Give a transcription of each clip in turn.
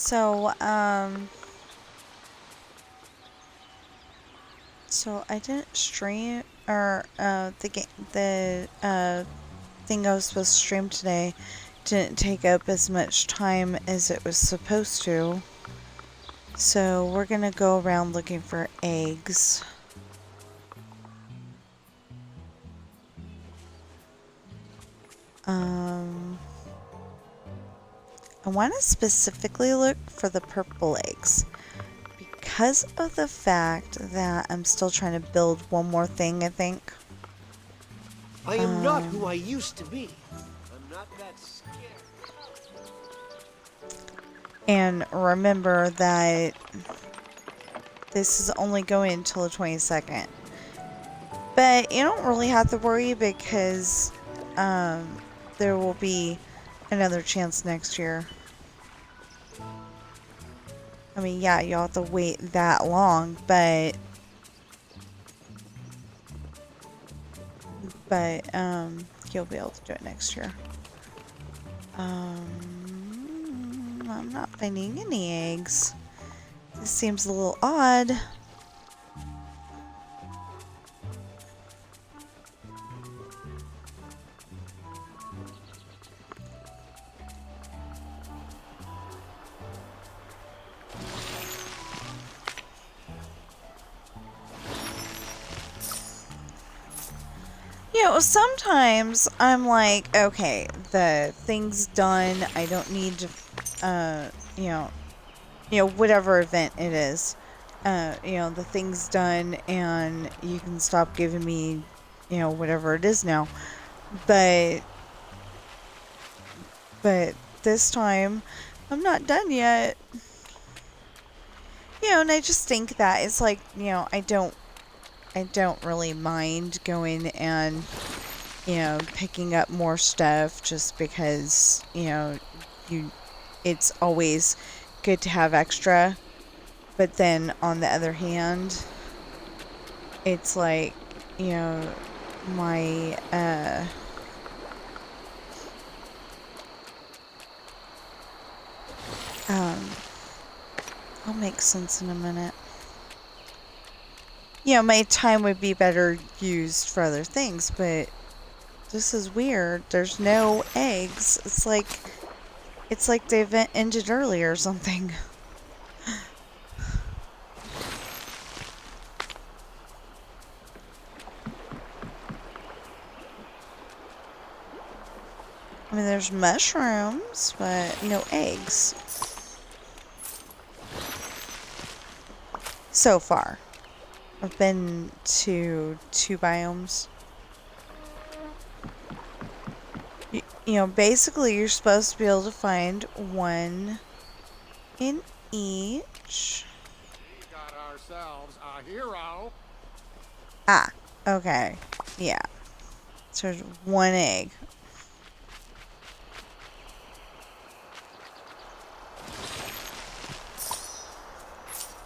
So, so I didn't stream, or, the thing I was supposed to stream today didn't take up as much time as it was supposed to. So we're gonna go around looking for eggs. I want to specifically look for the purple eggs because of the fact that I'm still trying to build one more thing, I think. I am not who I used to be. I'm not that scared. And remember that this is only going until the 22nd. But you don't really have to worry because there will be another chance next year. I mean, yeah, you'll have to wait that long, but you'll be able to do it next year. I'm not finding any eggs. This seems a little odd. You know, sometimes I'm like, okay, the thing's done. I don't need to, whatever event it is. The thing's done and you can stop giving me, whatever it is now. But this time, I'm not done yet. And I just think that it's like, I don't really mind going and, picking up more stuff just because, it's always good to have extra. But then on the other hand, it's like, my, I'll make sense in a minute. My time would be better used for other things, but this is weird. There's no eggs. It's like the event ended early or something. I mean, there's mushrooms, but no eggs. So far. I've been to 2 biomes. Basically you're supposed to be able to find 1 in each. We got ourselves a hero. Ah, okay. Yeah. So there's 1 egg.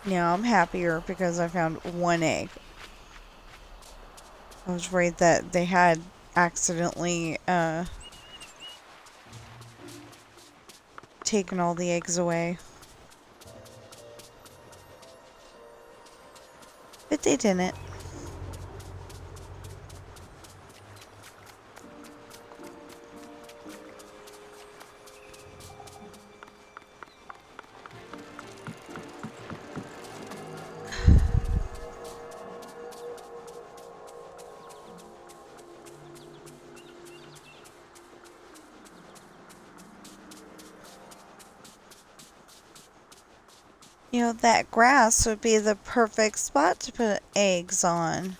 Now I'm happier because I found 1 egg. I was worried that they had accidentally taken all the eggs away. But they didn't. That grass would be the perfect spot to put eggs on.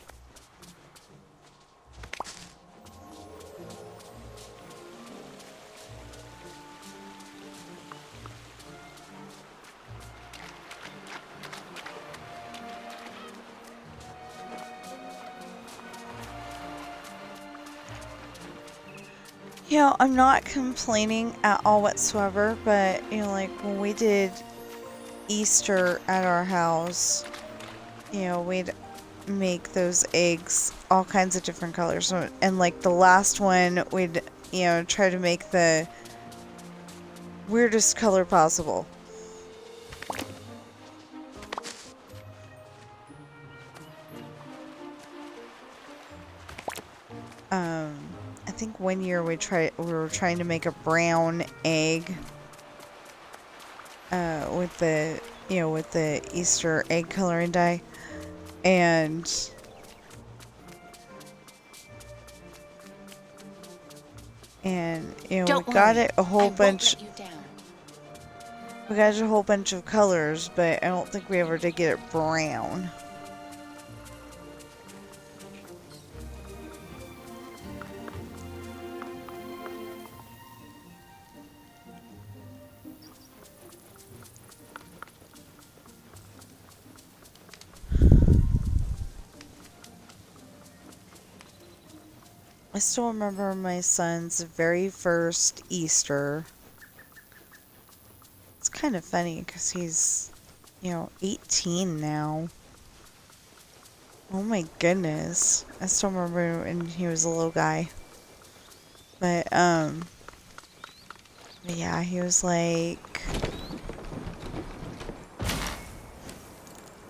I'm not complaining at all whatsoever, but, like when we did Easter at our house, we'd make those eggs all kinds of different colors. And like the last one, we'd, try to make the weirdest color possible. one year we were trying to make a brown egg with the with the Easter egg coloring dye, and Don't we got worry, it a whole I won't bunch. let you down. We got a whole bunch of colors, but I don't think we ever did get it brown. I still remember my son's very first Easter. It's kind of funny because he's, 18 now. Oh my goodness. I still remember when he was a little guy. But yeah, he was like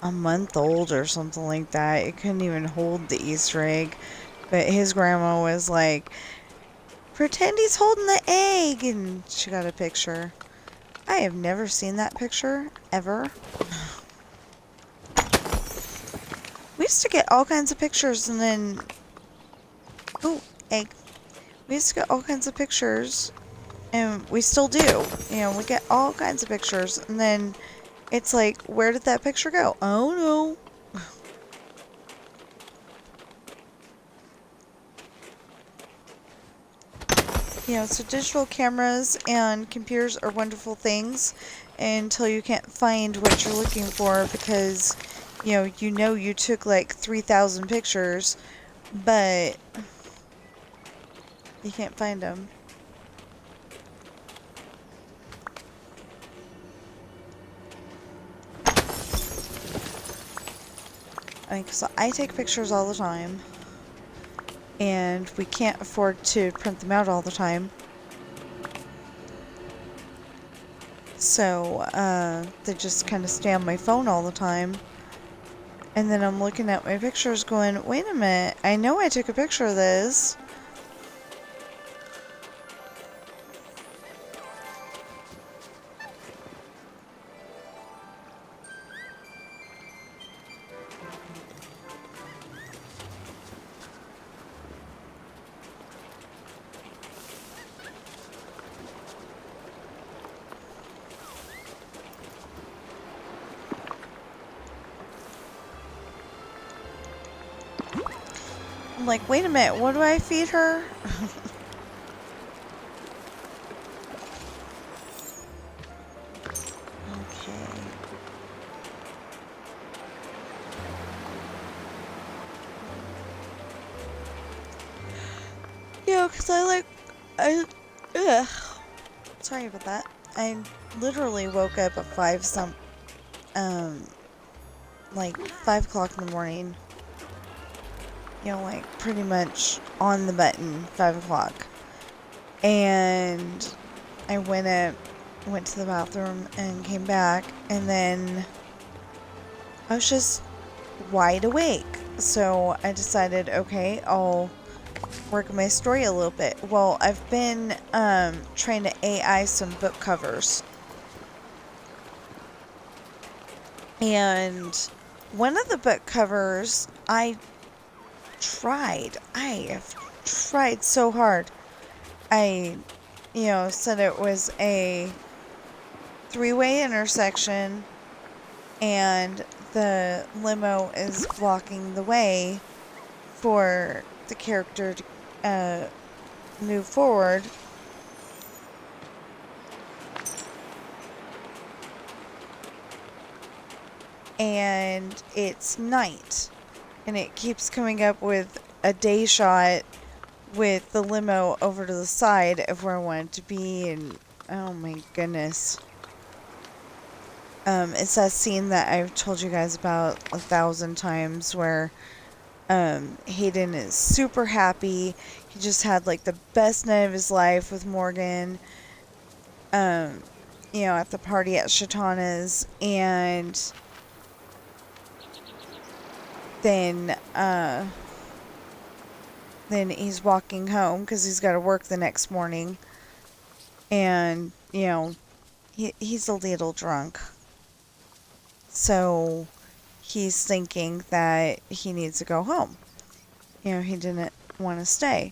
a month old or something like that. It couldn't even hold the Easter egg. But his grandma was like, pretend he's holding the egg. And she got a picture. I have never seen that picture, ever. We used to get all kinds of pictures and then... Oh, egg. We used to get all kinds of pictures. And we still do. We get all kinds of pictures. And then it's like, where did that picture go? Oh, no. So digital cameras and computers are wonderful things until you can't find what you're looking for because, you took like 3,000 pictures, but you can't find them. So I take pictures all the time, and we can't afford to print them out all the time. So, they just kind of stay on my phone all the time. And then I'm looking at my pictures going, wait a minute, I know I took a picture of this. I'm like, wait a minute, what do I feed her? Okay. Because ugh. Sorry about that. I literally woke up at 5 o'clock in the morning. Like pretty much on the button, 5 o'clock. And I went to the bathroom and came back, and then I was just wide awake. So I decided, okay, I'll work on my story a little bit. Well, I've been trying to AI some book covers. And one of the book covers I have tried so hard. I said it was a 3-way intersection and the limo is blocking the way for the character to move forward. And it's night. And it keeps coming up with a day shot with the limo over to the side of where I want it to be, and oh my goodness. It's that scene that I've told you guys about 1,000 times where Hayden is super happy. He just had like the best night of his life with Morgan, at the party at Shatana's, and then then he's walking home because he's got to work the next morning. And, you know, he's a little drunk. So he's thinking that he needs to go home. You know, he didn't want to stay.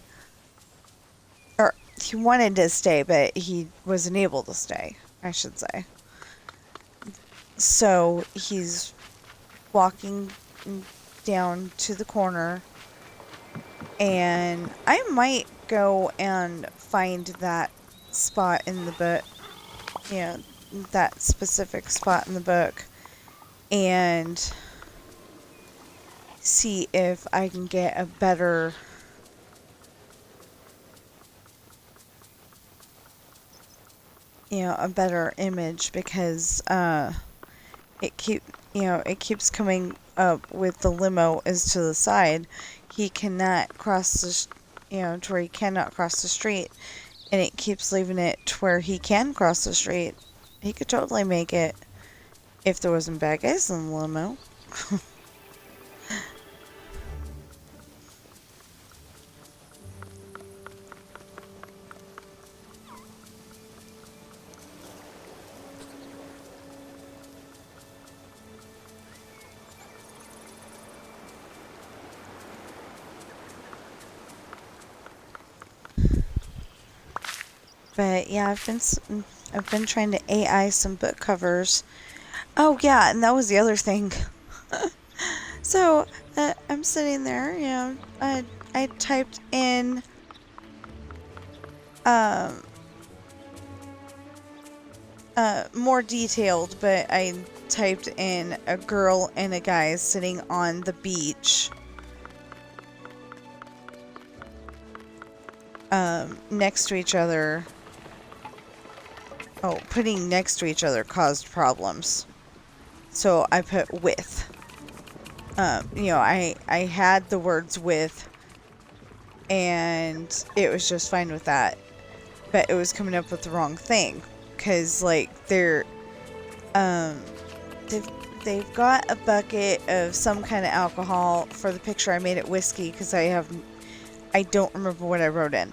Or he wanted to stay, but he wasn't able to stay, I should say. So he's walking down to the corner, and I might go and find that spot in the book, you know, that specific spot in the book, and see if I can get a better image, because it keeps coming up with the limo is to the side. He cannot cross to where he cannot cross the street, and it keeps leaving it to where he can cross the street. He could totally make it if there wasn't bad guys in the limo. But yeah, I've been trying to AI some book covers. Oh yeah, and that was the other thing. So I'm sitting there, you know, I typed in more detailed, but I typed in a girl and a guy sitting on the beach. Next to each other. Oh, putting next to each other caused problems. So I put with. You know, I had the words with, and it was just fine with that. But it was coming up with the wrong thing. Because, like, they've got a bucket of some kind of alcohol. For the picture, I made it whiskey because I don't remember what I wrote in.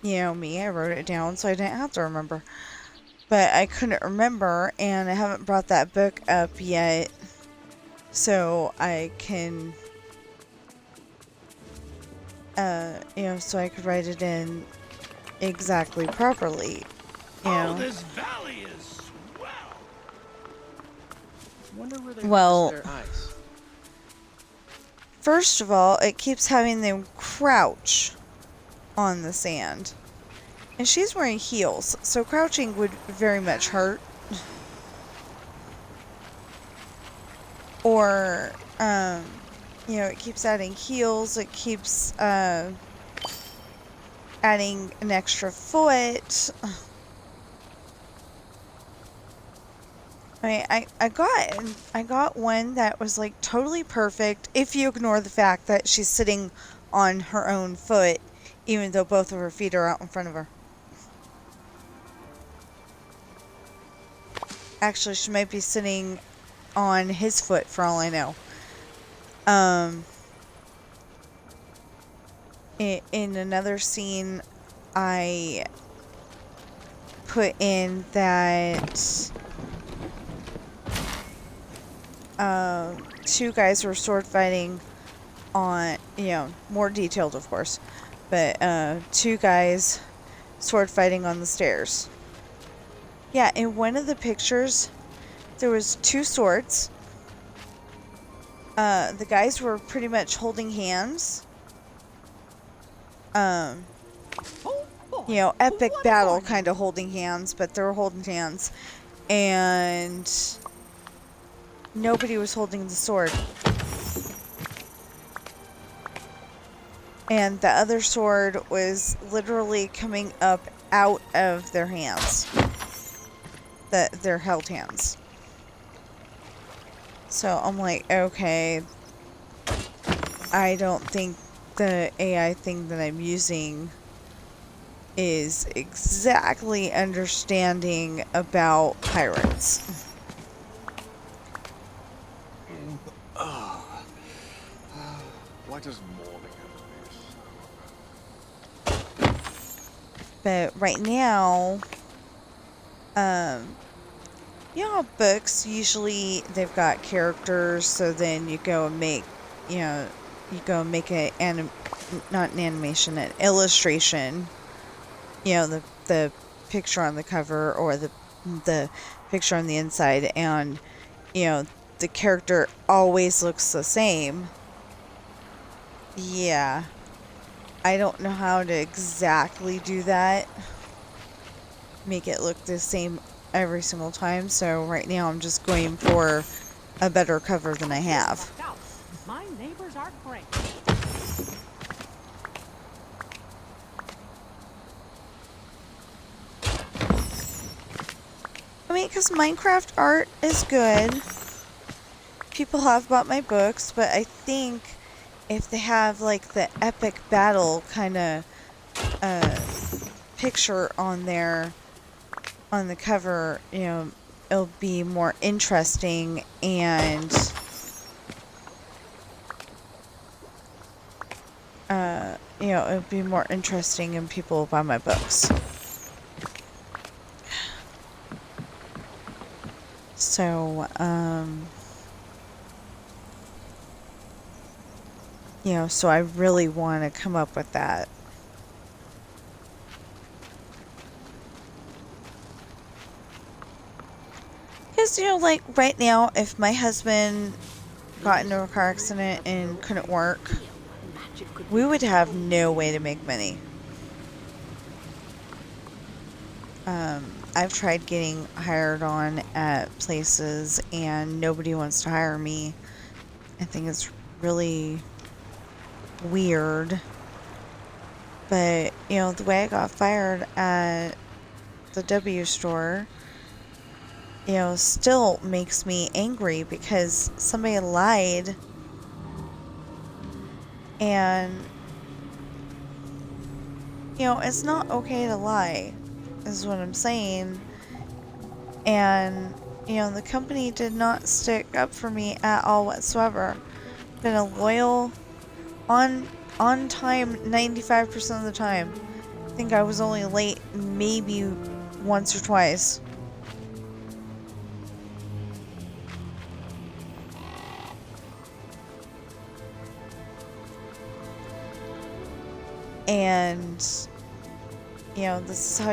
You know me, I wrote it down so I didn't have to remember. But I couldn't remember, and I haven't brought that book up yet, so I can, so I could write it in exactly properly. You know? Oh, this valley is swell. Wonder where they Well, rest their eyes. First of all, it keeps having them crouch on the sand. And she's wearing heels, so crouching would very much hurt. Or, it keeps adding heels, it keeps, adding an extra foot. I mean, I got one that was like totally perfect if you ignore the fact that she's sitting on her own foot, even though both of her feet are out in front of her. Actually, she might be sitting on his foot for all I know. In another scene, I put in that two guys were sword fighting on, more detailed, of course, but two guys sword fighting on the stairs. Yeah, in one of the pictures, there was two swords. The guys were pretty much holding hands. Epic battle kind of holding hands, but they were holding hands. And nobody was holding the sword. And the other sword was literally coming up out of their hands. Their held hands. So I'm like, okay, I don't think the AI thing that I'm using is exactly understanding about pirates. Why Why does morning have to be But right now, you know, books usually they've got characters, so then you go and make, you know, you go and make not an animation, an illustration. You know, the picture on the cover or the picture on the inside, and you know the character always looks the same. Yeah, I don't know how to exactly do that. Make it look the same every single time. So right now I'm just going for a better cover than I have. My neighbors are great. I mean, because Minecraft art is good. People have bought my books, but I think if they have like the epic battle kind of picture on there on the cover, you know, it'll be more interesting, and you know, it'll be more interesting and people will buy my books. So, you know, so I really want to come up with that. Because, you know, like right now, if my husband got into a car accident and couldn't work, we would have no way to make money. I've tried getting hired on at places and nobody wants to hire me. I think it's really weird. But, you know, the way I got fired at the W store, you know, still makes me angry because somebody lied. And, you know, it's not okay to lie, is what I'm saying. And, you know, the company did not stick up for me at all whatsoever. Been a loyal, on time 95% of the time. I think I was only late maybe once or twice. And, you know, this is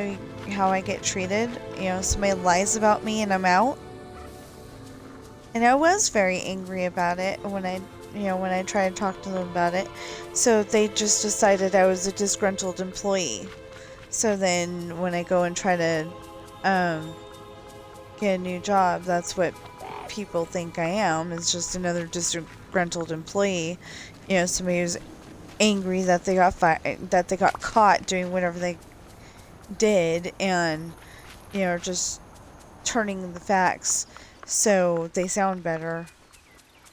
how I get treated. You know, somebody lies about me and I'm out. And I was very angry about it when I tried to talk to them about it. So they just decided I was a disgruntled employee. So then when I go and try to get a new job, that's what people think I am. It's just another disgruntled employee. You know, somebody who's angry that they got caught doing whatever they did, and you know, just turning the facts so they sound better.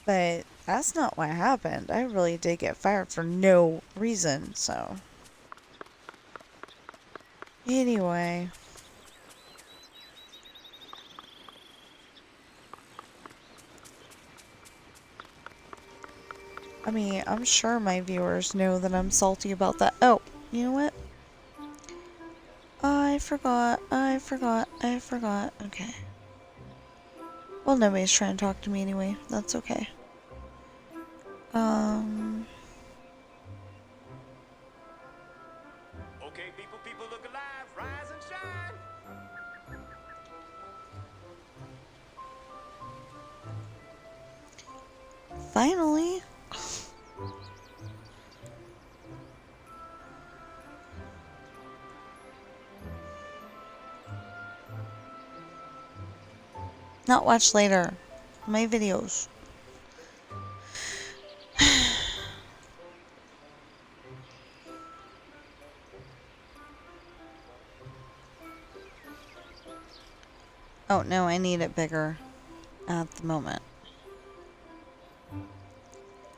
But that's not what happened. I really did get fired for no reason. So anyway, I mean, I'm sure my viewers know that I'm salty about that. Oh, you know what? I forgot. Okay. Well, nobody's trying to talk to me anyway. That's okay. Okay, people look alive, rise and shine. Finally. Not watch later. My videos. Oh, no, I need it bigger at the moment.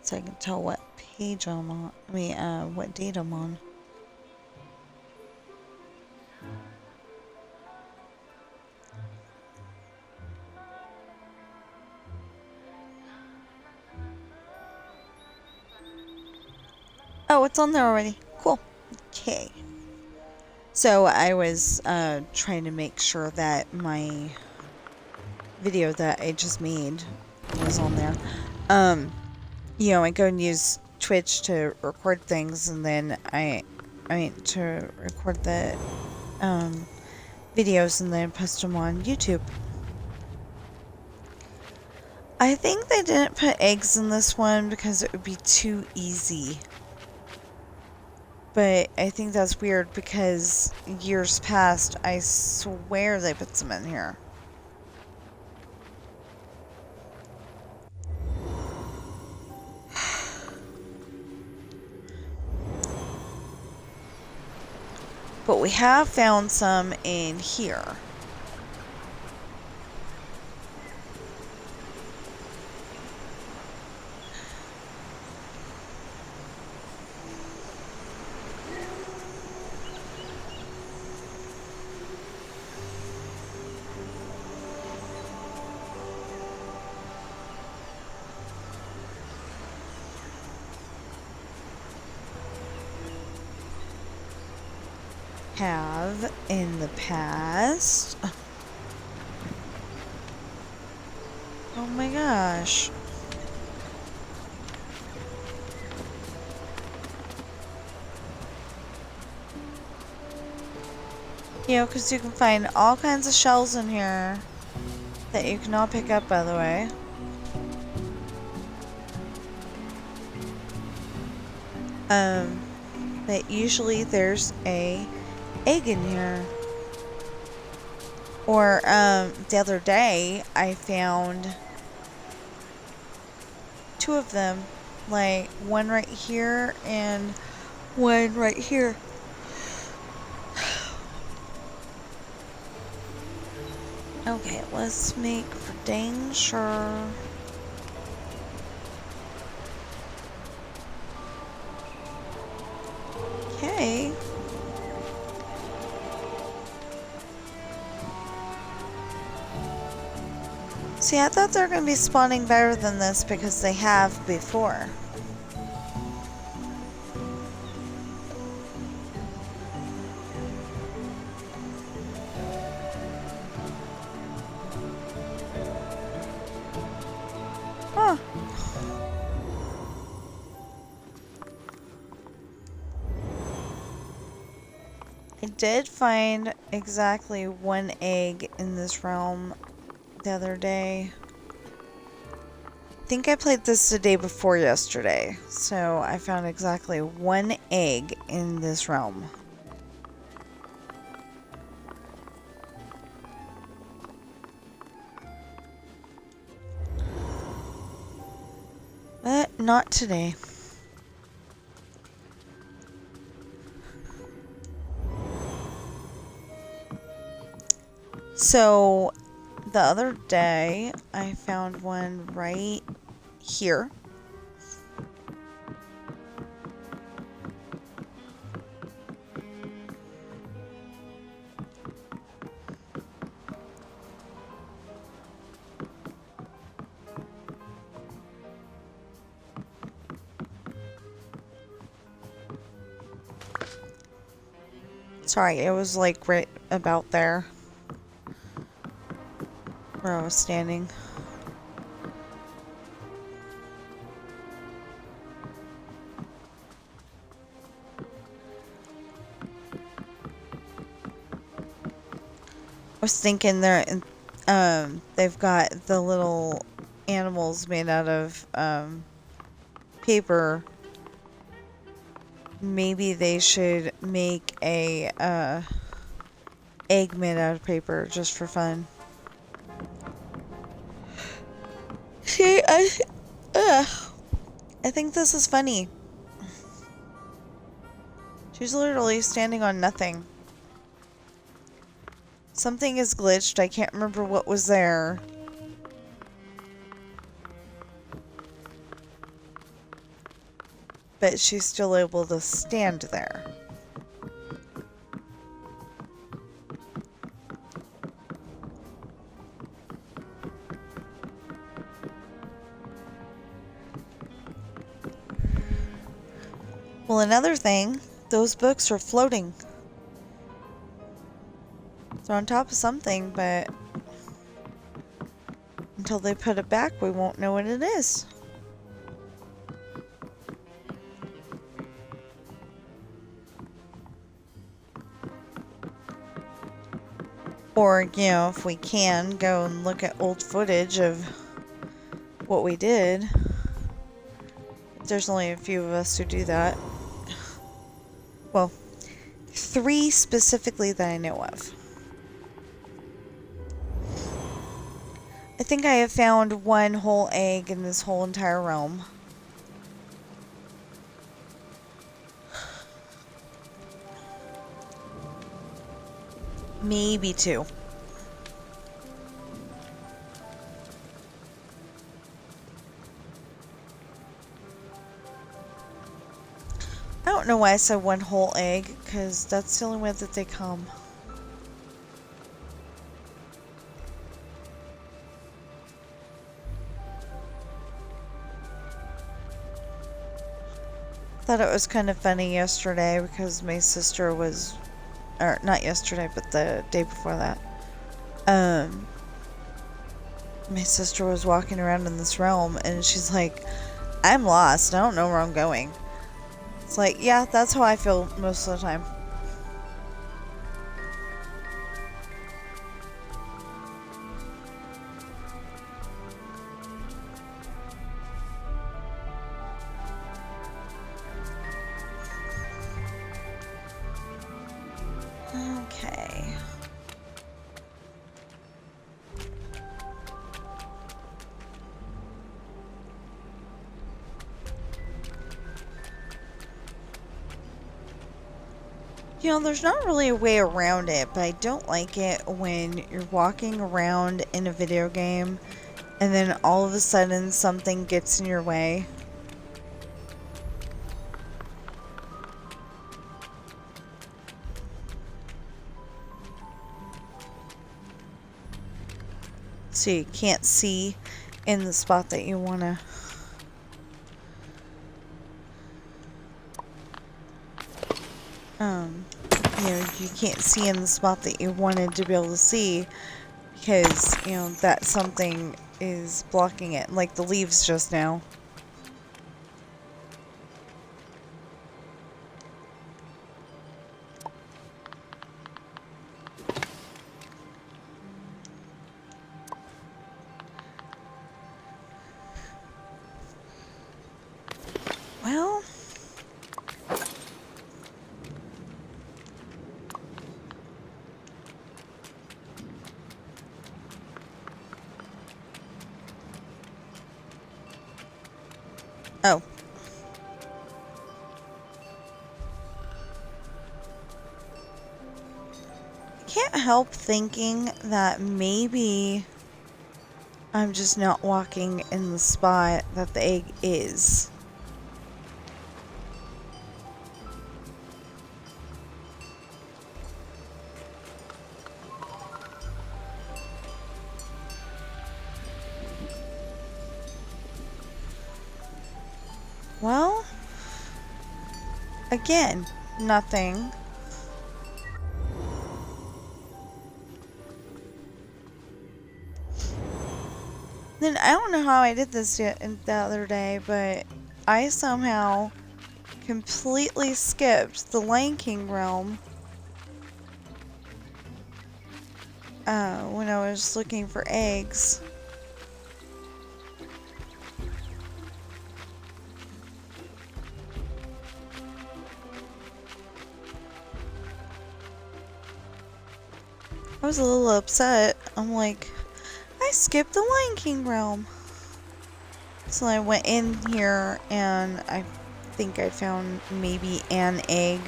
So I can tell what page I'm on. I mean, what date I'm on. it's on there already. Cool. Okay. So I was trying to make sure that my video that I just made was on there. You know, I go and use Twitch to record things, and then I mean to record the videos and then post them on YouTube. I think they didn't put eggs in this one because it would be too easy. But I think that's weird because years past, I swear they put some in here. But we have found some in here. Have in the past. Oh my gosh. You know, because you can find all kinds of shells in here that you can all pick up, by the way. But usually there's a egg in here. Or, the other day, I found 2 of them. Like, one right here and one right here. Okay, let's make for dang sure. Okay. See, I thought they were going to be spawning better than this because they have before. Huh. I did find exactly 1 egg in this realm the other day. I think I played this the day before yesterday, so I found exactly 1 egg in this realm. But not today. So the other day I found one right here. Sorry, it was like right about there where I was standing. I was thinking they've got the little animals made out of paper. Maybe they should make a egg made out of paper just for fun. See, I think this is funny. She's literally standing on nothing. Something is glitched. I can't remember what was there. But she's still able to stand there. Well, another thing, those books are floating. They're on top of something, but until they put it back, we won't know what it is. Or, you know, if we can, go and look at old footage of what we did. There's only a few of us who do that. Well, 3 specifically that I know of. I think I have found 1 whole egg in this whole entire realm. Maybe 2. I don't know why I said 1 whole egg, because that's the only way that they come. Thought it was kind of funny yesterday because my sister was, or not yesterday, but the day before that. My sister was walking around in this realm and she's like, I'm lost. I don't know where I'm going. It's like, yeah, that's how I feel most of the time. Okay. You know, there's not really a way around it, but I don't like it when you're walking around in a video game and then all of a sudden something gets in your way. So you can't see in the spot that you want to. You know, you can't see in the spot that you wanted to be able to see because, you know, that something is blocking it, like the leaves just now. Well, oh. Can't help thinking that maybe I'm just not walking in the spot that the egg is. Well, again, nothing. Then I don't know how I did this yet the other day, but I somehow completely skipped the Lion King realm when I was looking for eggs. I was a little upset. I'm like, I skipped the Lion King realm. So I went in here and I think I found maybe an egg.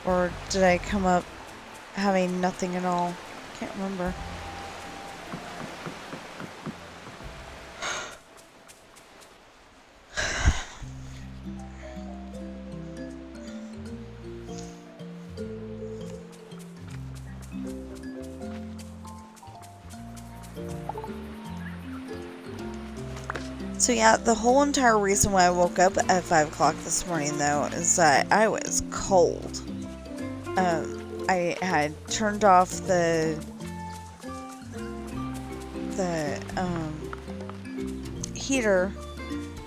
Or did I come up having nothing at all? Can't remember. So yeah, the whole entire reason why I woke up at 5 o'clock this morning, though, is that I was cold. I had turned off the heater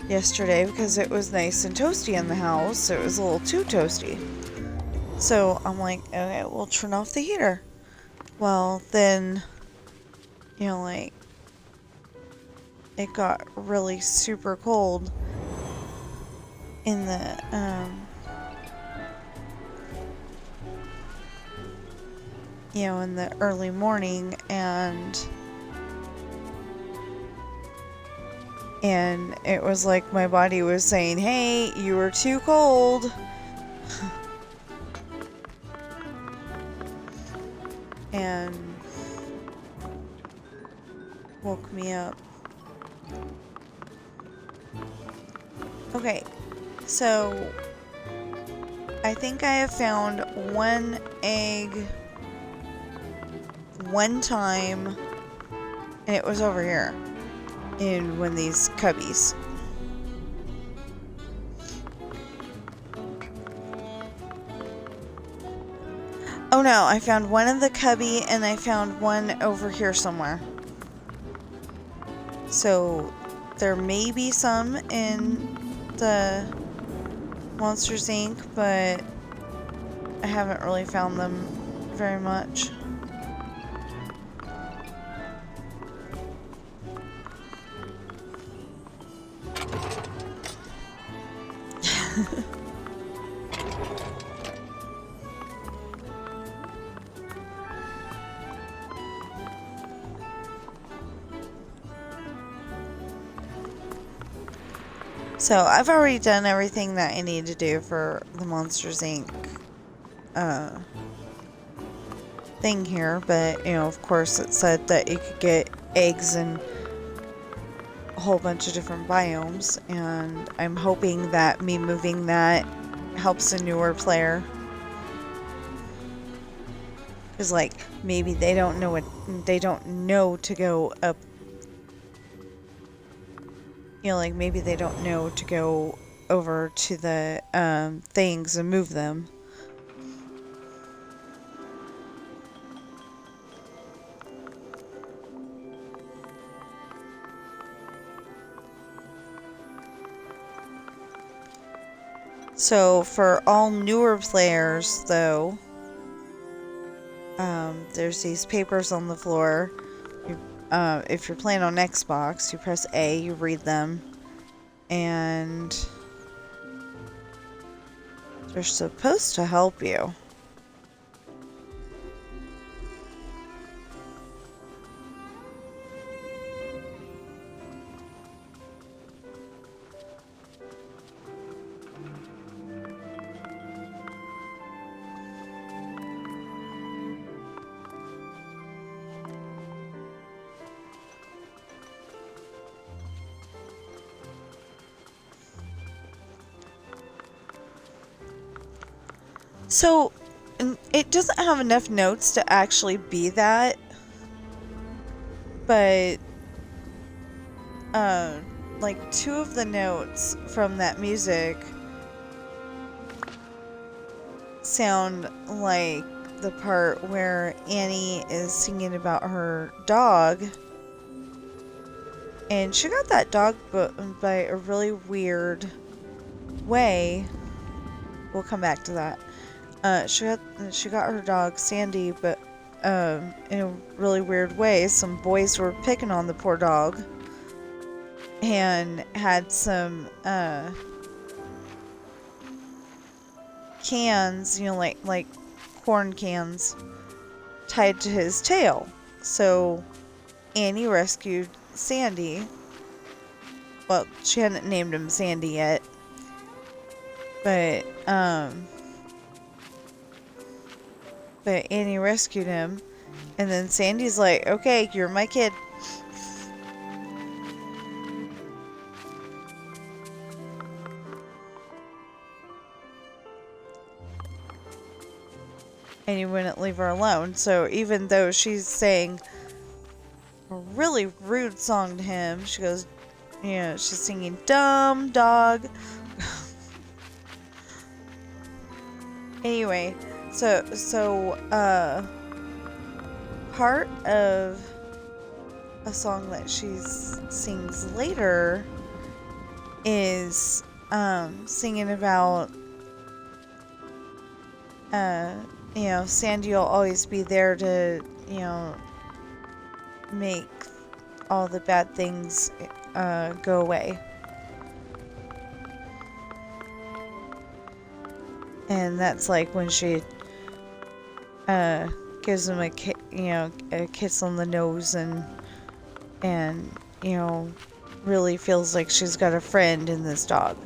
yesterday because it was nice and toasty in the house. It was a little too toasty. So I'm like, okay, we'll turn off the heater. Well, then, like, it got really super cold in the, in the early morning, and it was like my body was saying, hey, you were too cold. And woke me up. Okay, so I think I have found one egg one time, and it was over here in one of these cubbies. Oh no, I found one in the cubby and I found one over here somewhere. So there may be some in the Monsters Inc., but I haven't really found them very much. So I've already done everything that I need to do for the Monsters Inc. Thing here, but of course it said that you could get eggs in a whole bunch of different biomes, and I'm hoping that me moving that helps a newer player. Because like maybe they don't know to go up. Like maybe they don't know to go over to the things and move them. So for all newer players, though, there's these papers on the floor. If you're playing on Xbox, you press A, you read them, and they're supposed to help you. So, it doesn't have enough notes to actually be that, but, like, 2 of the notes from that music sound like the part where Annie is singing about her dog, and she got that dog by a really weird way. We'll come back to that. She got her dog Sandy, but in a really weird way. Some boys were picking on the poor dog and had some cans, like corn cans, tied to his tail. So Annie rescued Sandy. Well, she hadn't named him Sandy yet, but Annie rescued him, and then Sandy's like, okay, you're my kid. And he wouldn't leave her alone. So even though she's saying a really rude song to him, she goes, she's singing "Dumb Dog." Anyway, part of a song that she sings later is singing about Sandy will always be there to make all the bad things go away. And that's like when she gives him a kiss on the nose and really feels like she's got a friend in this dog.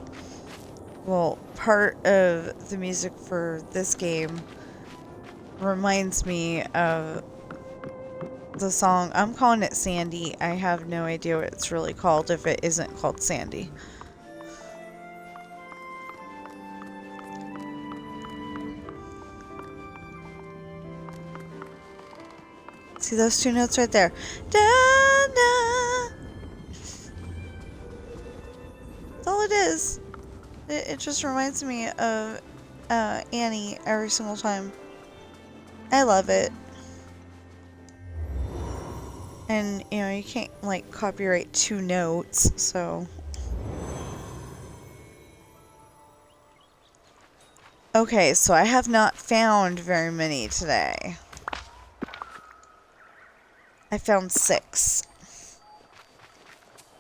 Well, part of the music for this game reminds me of the song. I'm calling it Sandy. I have no idea what it's really called if it isn't called Sandy. See those two notes right there? Da, da. That's all it is. It just reminds me of Annie every single time. I love it. And, you can't, like, copyright 2 notes, so... Okay, so I have not found very many today. I found 6.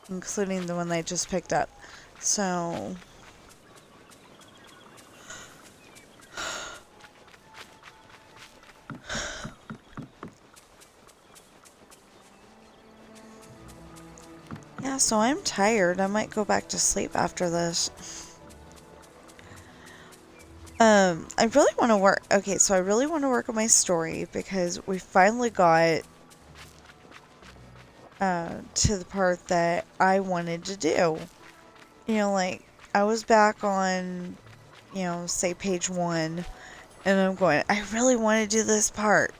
Including the one I just picked up. So... Yeah, so I'm tired. I might go back to sleep after this. I really want to work... Okay, so I really want to work on my story because we finally got to the part that I wanted to do. Like, I was back on, say page 1, and I'm going, I really want to do this part.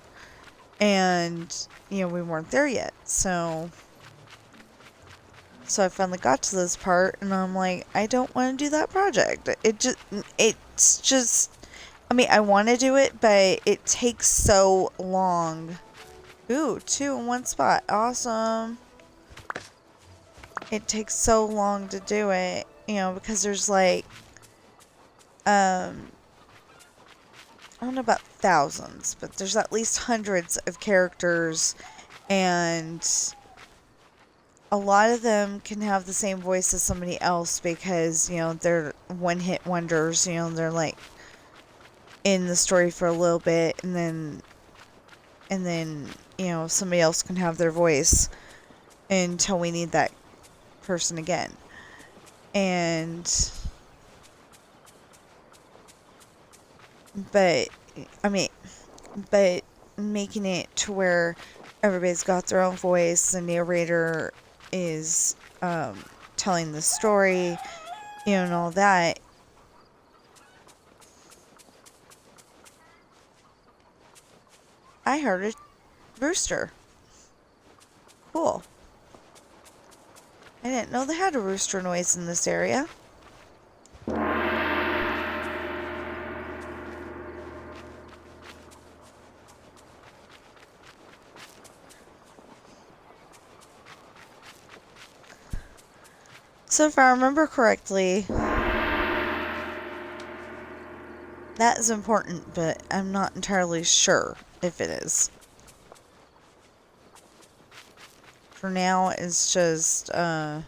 And, we weren't there yet, so I finally got to this part, and I'm like, I don't want to do that project. It's just, I mean, I want to do it, but it takes so long. Ooh, 2 in one spot. Awesome. It takes so long to do it, because there's like, I don't know about thousands, but there's at least hundreds of characters, and a lot of them can have the same voice as somebody else because, they're one-hit wonders. They're like in the story for a little bit and then, somebody else can have their voice until we need that person again. But making it to where everybody's got their own voice, the narrator is telling the story, and all that. I heard a rooster. Cool. I didn't know they had a rooster noise in this area. So if I remember correctly, that is important, but I'm not entirely sure if it is. For now, it's just kind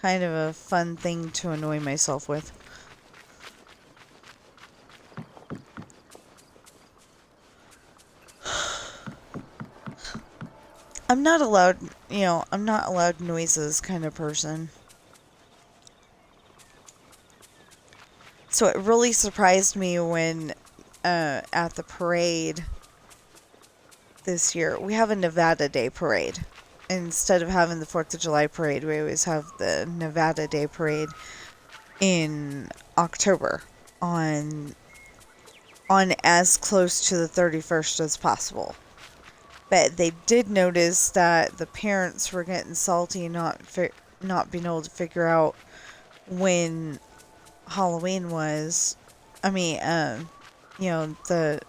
of a fun thing to annoy myself with. I'm not allowed, I'm not allowed noises kind of person. So it really surprised me when at the parade this year, we have a Nevada Day parade. Instead of having the 4th of July parade, we always have the Nevada Day parade in October on as close to the 31st as possible. But they did notice that the parents were getting salty, not not being able to figure out when Halloween was. I mean, you know, the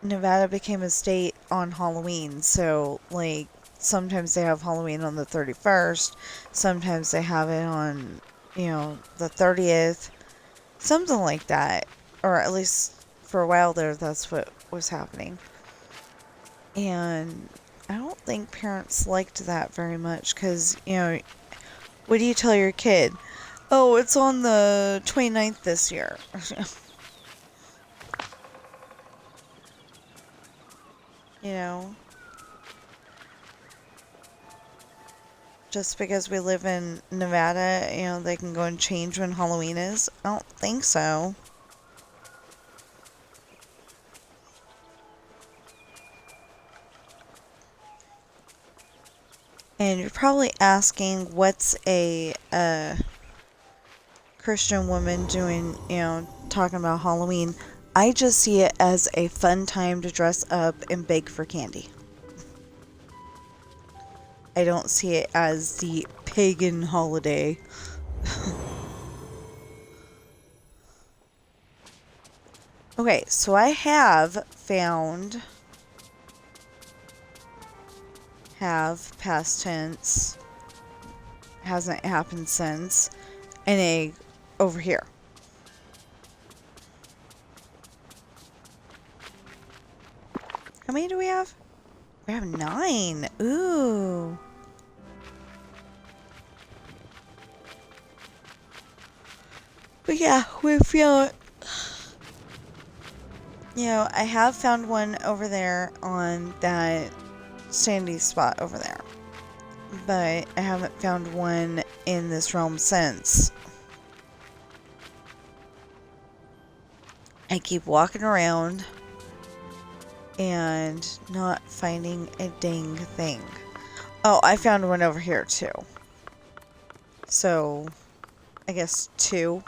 Nevada became a state on Halloween, so, like, sometimes they have Halloween on the 31st, sometimes they have it on, you know, the 30th, something like that. Or at least for a while there, that's what was happening. And I don't think parents liked that very much, because, you know, what do you tell your kid? Oh, it's on the 29th this year. You know? Just because we live in Nevada, you know, they can go and change when Halloween is? I don't think so. And you're probably asking, what's a Christian woman doing, you know, talking about Halloween? I just see it as a fun time to dress up and bake for candy. I don't see it as the pagan holiday. Okay, so I have found, past tense, hasn't happened since, an egg over here. How many do we have? We have 9. Ooh. But yeah, we found, you know, I have found one over there on that sandy spot over there. But I haven't found one in this realm since. I keep walking around and not finding a dang thing. Oh, I found one over here too. So, I guess 2.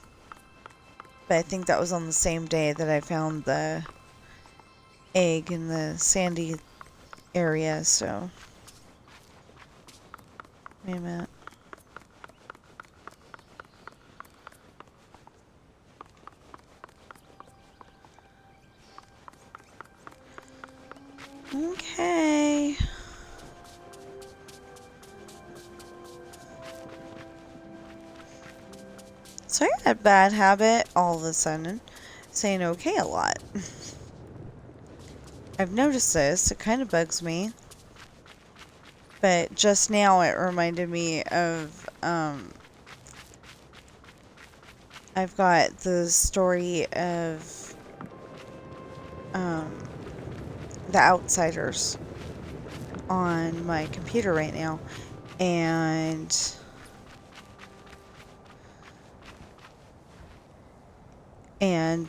But I think that was on the same day that I found the egg in the sandy area, so. Wait a minute. Okay. So I got a bad habit all of a sudden saying okay a lot. I've noticed this. It kind of bugs me. But just now it reminded me of, I've got the story of, The Outsiders on my computer right now. And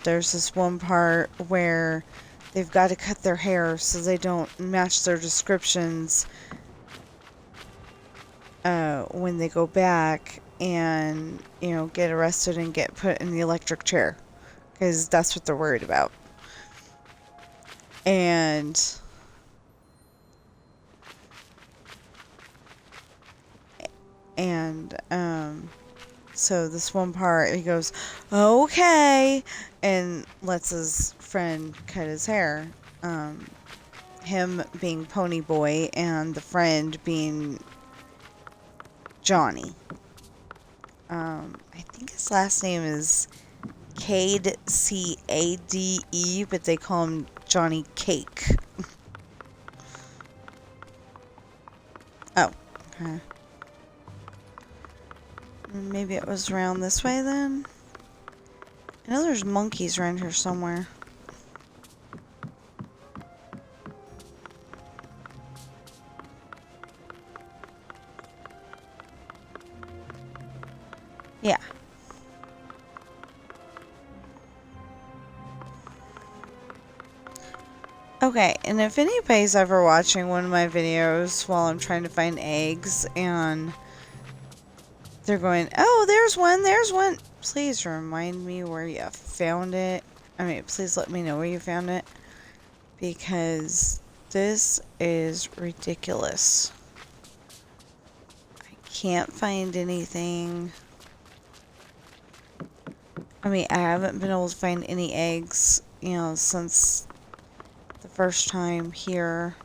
there's this one part where they've got to cut their hair so they don't match their descriptions when they go back and, you know, get arrested and get put in the electric chair. Because that's what they're worried about. And so this one part, he goes, okay, and lets his friend cut his hair. Him being Pony Boy and the friend being Johnny. I think his last name is Cade, C-A-D-E, but they call him Johnny Cake. Oh, okay. Maybe it was around this way then? I know there's monkeys around here somewhere. Yeah. Okay, and if anybody's ever watching one of my videos while I'm trying to find eggs and they're going, oh, there's one, please remind me where you found it. I mean, please let me know where you found it. Because This is ridiculous. I can't find anything. I mean, I haven't been able to find any eggs, you know, since the first time here.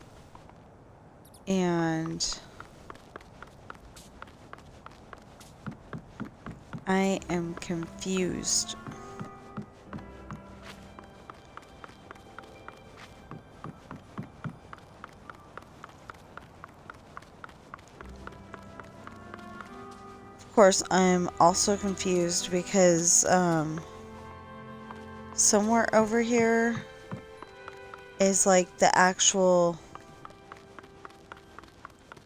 And I am confused. Of course, I'm also confused because somewhere over here is like the actual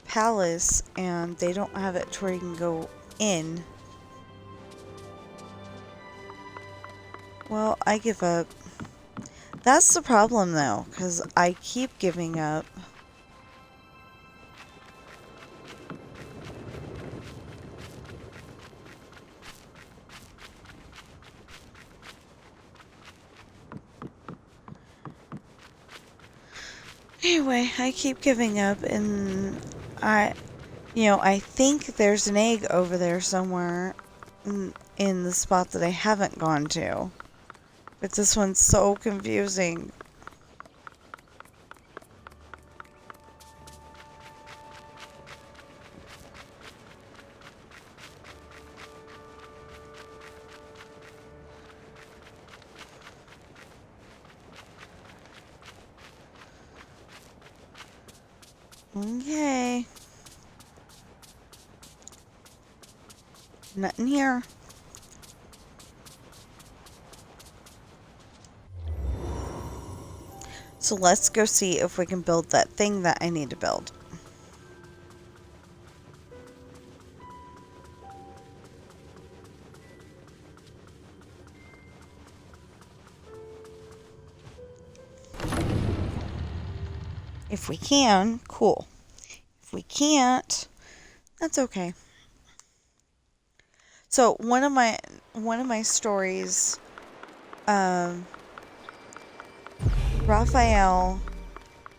palace, and they don't have it to where you can go in. Well, I give up. That's the problem though, because I keep giving up. Anyway, I keep giving up, and I think there's an egg over there somewhere in the spot that I haven't gone to. But this one's so confusing. Okay. Nothing here. So let's go see if we can build that thing that I need to build. If we can, cool. If we can't, that's okay. So one of my stories, Raphael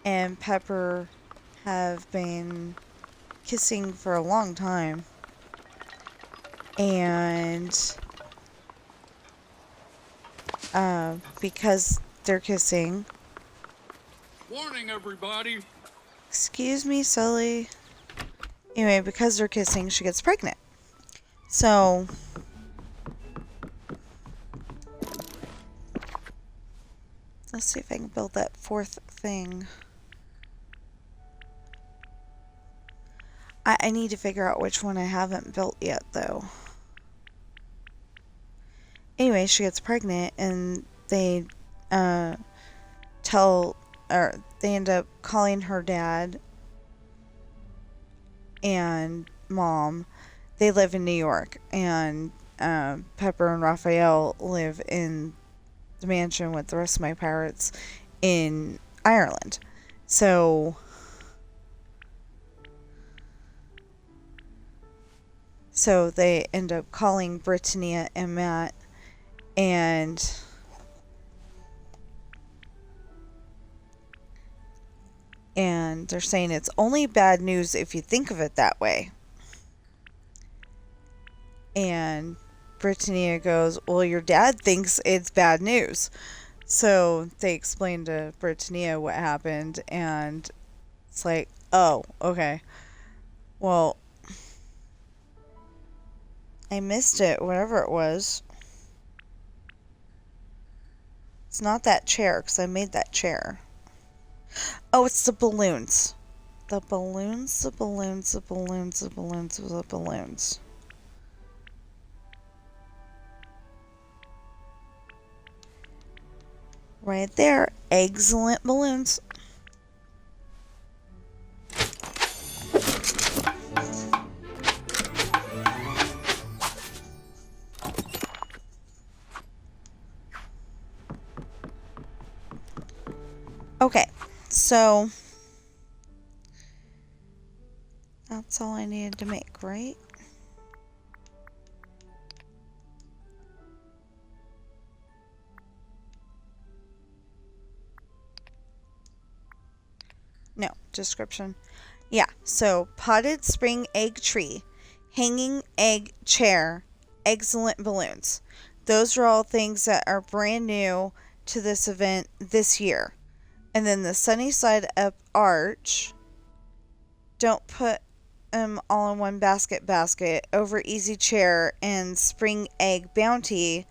and Pepper have been kissing for a long time, and because they're kissing. Warning, everybody! Excuse me, Sully. Anyway, because they're kissing, she gets pregnant. So let's see if I can build that fourth thing. I need to figure out which one I haven't built yet, though. Anyway, she gets pregnant, and they they end up calling her dad and mom. They live in New York, and Pepper and Raphael live in the mansion with the rest of my pirates in Ireland. So they end up calling Britannia and Matt, and they're saying it's only bad news if you think of it that way. And Britannia goes, well, your dad thinks it's bad news. So they explain to Britannia what happened, and it's like, oh, okay. Well, I missed it, whatever it was. It's not that chair, because I made that chair. Oh, it's the balloons. The balloons, the balloons, the balloons, the balloons, the balloons. Right there. Excellent balloons. Okay, so that's all I needed to make, right? description. Yeah, so potted spring egg tree, hanging egg chair, excellent balloons. Those are all things that are brand new to this event this year. And then the sunny side up arch, don't put them all in one basket, over easy chair, and spring egg bounty.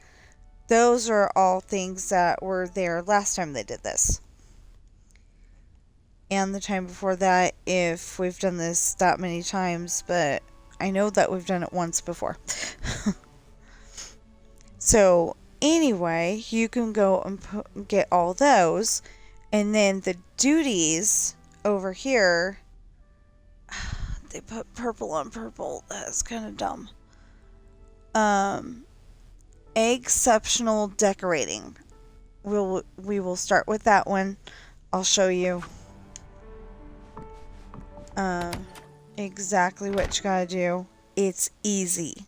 Those are all things that were there last time they did this. And the time before that, if we've done this that many times, but I know that we've done it once before. So anyway, you can go and get all those, and then the duties over here, they put purple on purple. That's kind of dumb. Exceptional decorating. We will start with that one. I'll show you exactly what you gotta do. It's easy.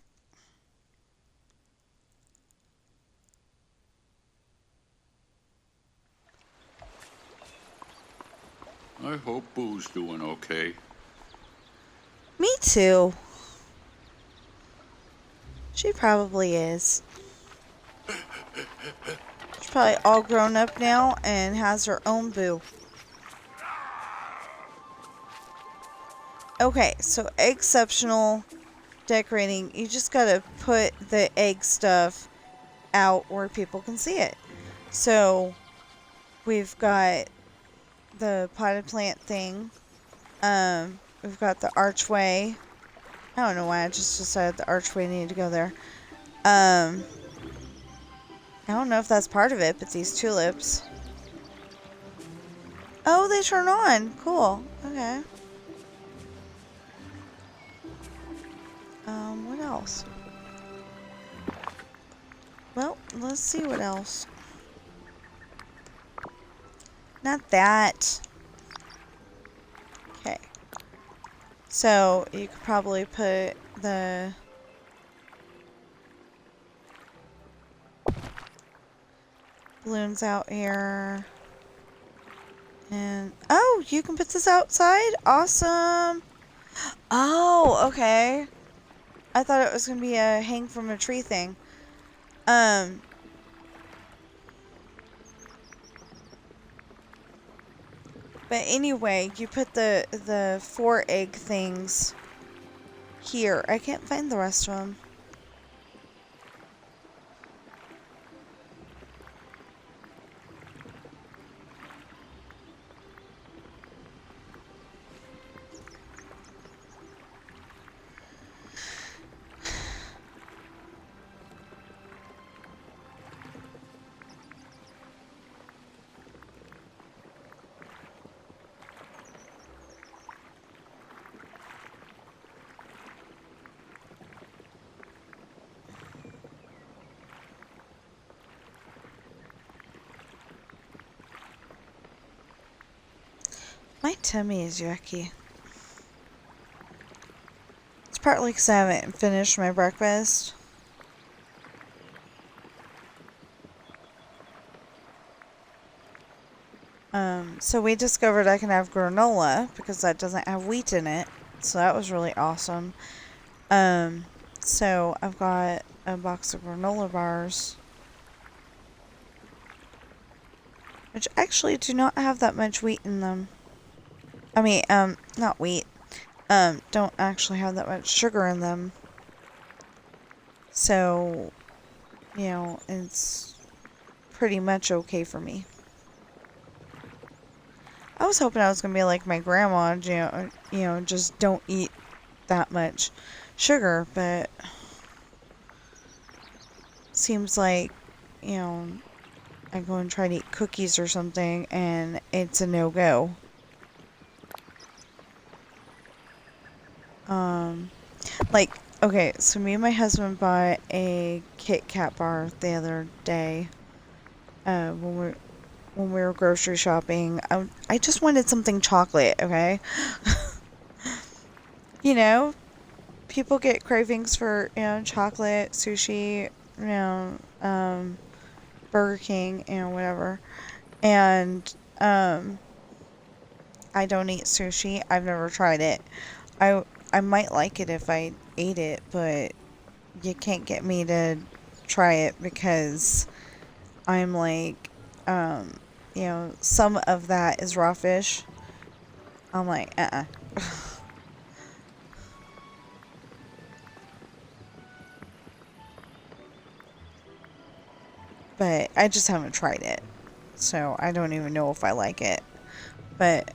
I hope Boo's doing okay. Me too. She probably is. She's probably all grown up now and has her own Boo. Okay, so exceptional decorating. You just gotta put the egg stuff out where people can see it. So we've got the potted plant thing. We've got the archway. I don't know why I just decided the archway needed to go there. I don't know if that's part of it, but these tulips. Oh, they turn on. Cool. Okay. What else? Well, let's see what else. Not that. Okay. So, you could probably put the balloons out here. And, oh, you can put this outside? Awesome. Oh, okay. I thought it was going to be a hang from a tree thing. But anyway, you put the 4 egg things here. I can't find the rest of them. My tummy is yucky. It's partly because I haven't finished my breakfast. So we discovered I can have granola because that doesn't have wheat in it. So that was really awesome. So I've got a box of granola bars, which actually do not have that much wheat in them. I mean, not wheat. Don't actually have that much sugar in them. So, you know, it's pretty much okay for me. I was hoping I was gonna be like my grandma, you know, just don't eat that much sugar, but seems like, you know, I go and try to eat cookies or something, and it's a no-go. Like, okay, so me and my husband bought a Kit Kat bar the other day, when we were grocery shopping. I just wanted something chocolate, okay? You know, people get cravings for, you know, chocolate, sushi, you know, Burger King, you know, whatever. And, I don't eat sushi. I've never tried it. I might like it if I ate it, but you can't get me to try it because I'm like, some of that is raw fish. I'm like, But I just haven't tried it. So I don't even know if I like it. But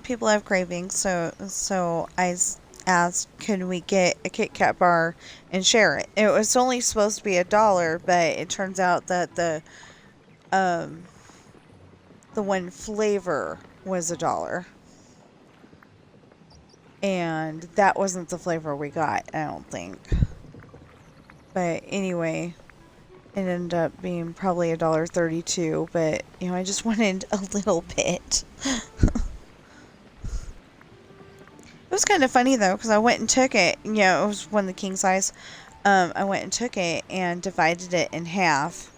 people have cravings, so I asked, can we get a Kit Kat bar and share it? It was only supposed to be $1, but it turns out that the one flavor was $1. And that wasn't the flavor we got, I don't think. But anyway, it ended up being probably $1.32, but I just wanted a little bit. It was kind of funny though, because I went and took it. It was one of the king size. I went and took it and divided it in half.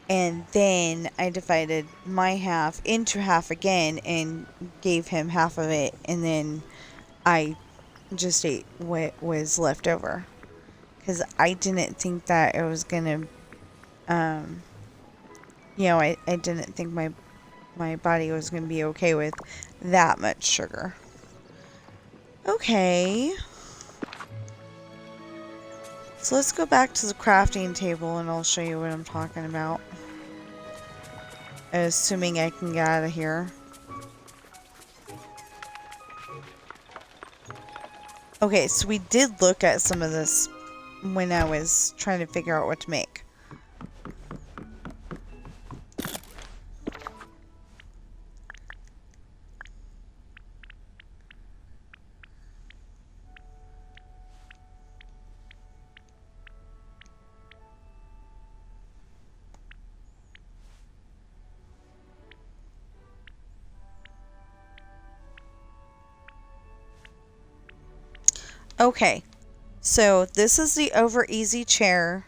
And then I divided my half into half again and gave him half of it. And then I just ate what was left over. Because I didn't think that it was going to, I didn't think my body was going to be okay with that much sugar. Okay. So let's go back to the crafting table and I'll show you what I'm talking about. Assuming I can get out of here. Okay, so we did look at some of this when I was trying to figure out what to make. Okay, so this is the over easy chair.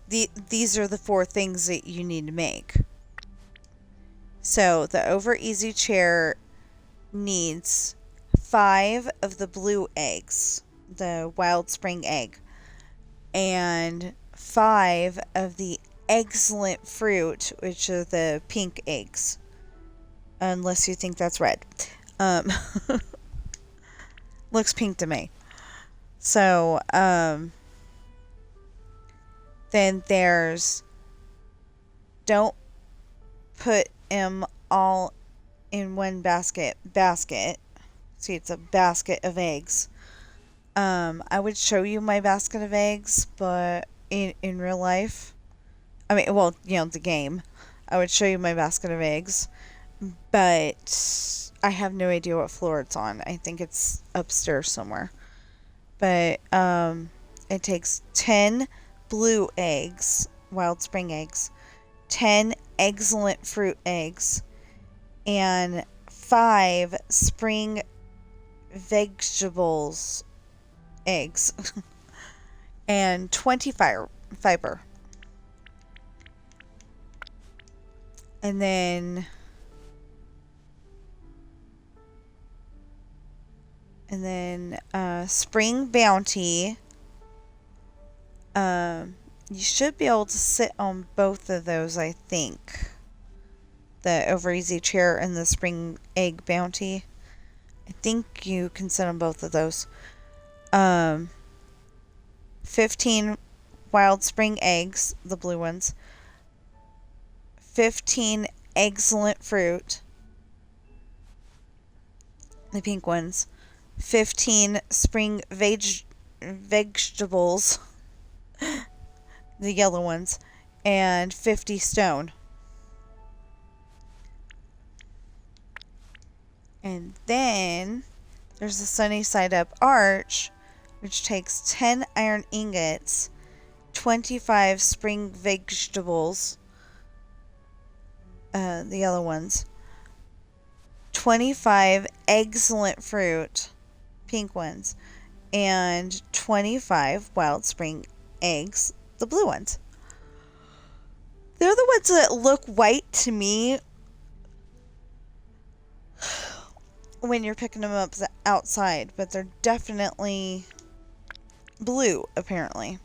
These are the 4 things that you need to make. So the over easy chair needs 5 of the blue eggs, the wild spring egg, and 5 of the excellent fruit, which are the pink eggs. Unless you think that's red. Looks pink to me. So, then there's, don't put them all in one basket. See, it's a basket of eggs. I would show you my basket of eggs, but in real life, I mean, well, the game, I would show you my basket of eggs, but I have no idea what floor it's on. I think it's upstairs somewhere. But it takes 10 blue eggs, wild spring eggs, 10 excellent fruit eggs, and 5 spring vegetables eggs, and 20 fiber. And then Spring Bounty. You should be able to sit on both of those, I think. The Over Easy Chair and the Spring Egg Bounty. I think you can sit on both of those. 15 wild spring eggs, the blue ones. 15 excellent fruit, the pink ones. 15 spring vegetables, the yellow ones, and 50 stone. And then there's the sunny side up arch, which takes 10 iron ingots, 25 spring vegetables, the yellow ones, 25 excellent fruit, pink ones, and 25 wild spring eggs, the blue ones. They're the ones that look white to me when you're picking them up outside, but they're definitely blue, apparently.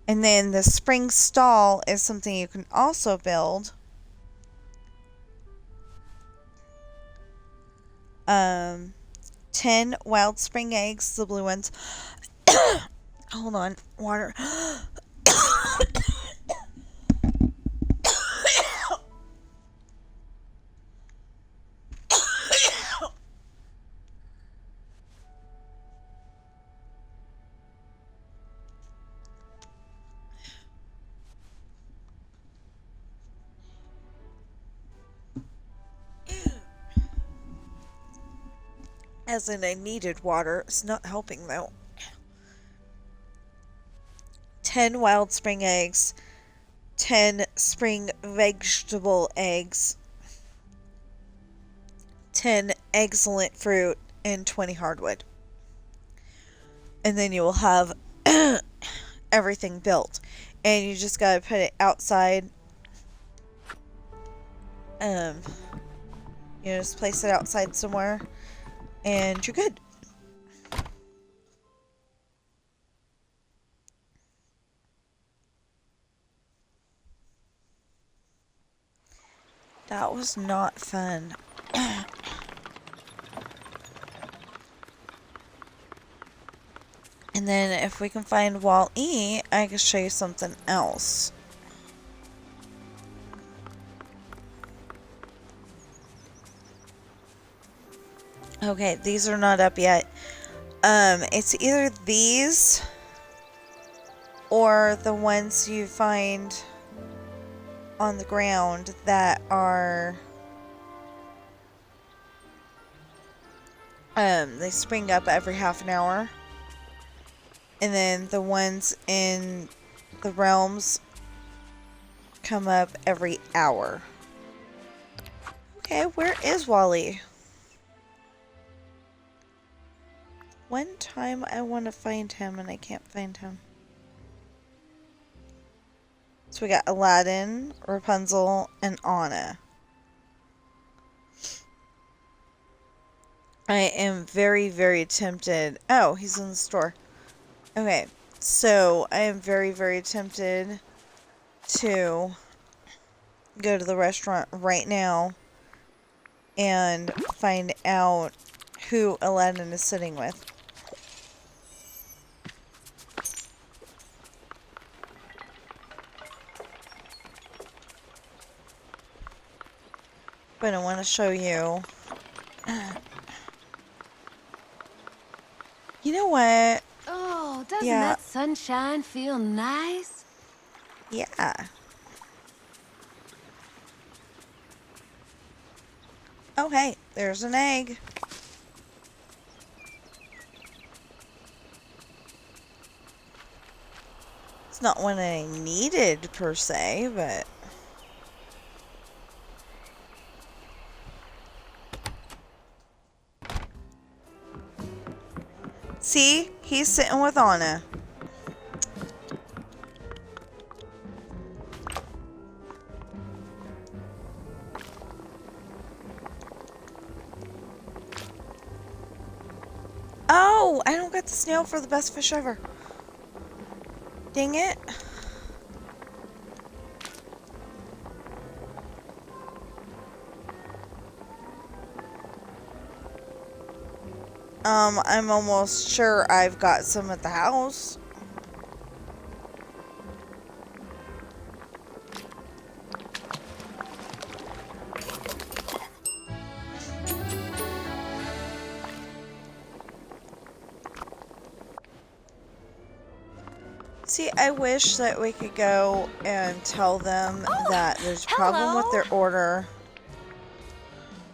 And then the spring stall is something you can also build. 10 wild spring eggs, the blue ones. Hold on, water. As in, I needed water. It's not helping, though. 10 wild spring eggs. 10 spring vegetable eggs. 10 excellent fruit. And 20 hardwood. And then you will have everything built. And you just gotta put it outside. You just place it outside somewhere. And you're good. That was not fun. And then if we can find Wall-E, I can show you something else. Okay, these are not up yet. It's either these or the ones you find on the ground that are they spring up every half an hour. And then the ones in the realms come up every hour. Okay, where is Wally? One time I want to find him and I can't find him. So we got Aladdin, Rapunzel, and Anna. I am very, very tempted. Oh, he's in the store. Okay, so I am very, very tempted to go to the restaurant right now and find out who Aladdin is sitting with. But I want to show you. You know what? Oh, doesn't that sunshine feel nice? Yeah. Oh, hey, there's an egg. It's not one I needed, per se, but... See? He's sitting with Anna. Oh, I don't get the snail for the best fish ever. Dang it. I'm almost sure I've got some at the house. See, I wish that we could go and tell them that there's a problem with their order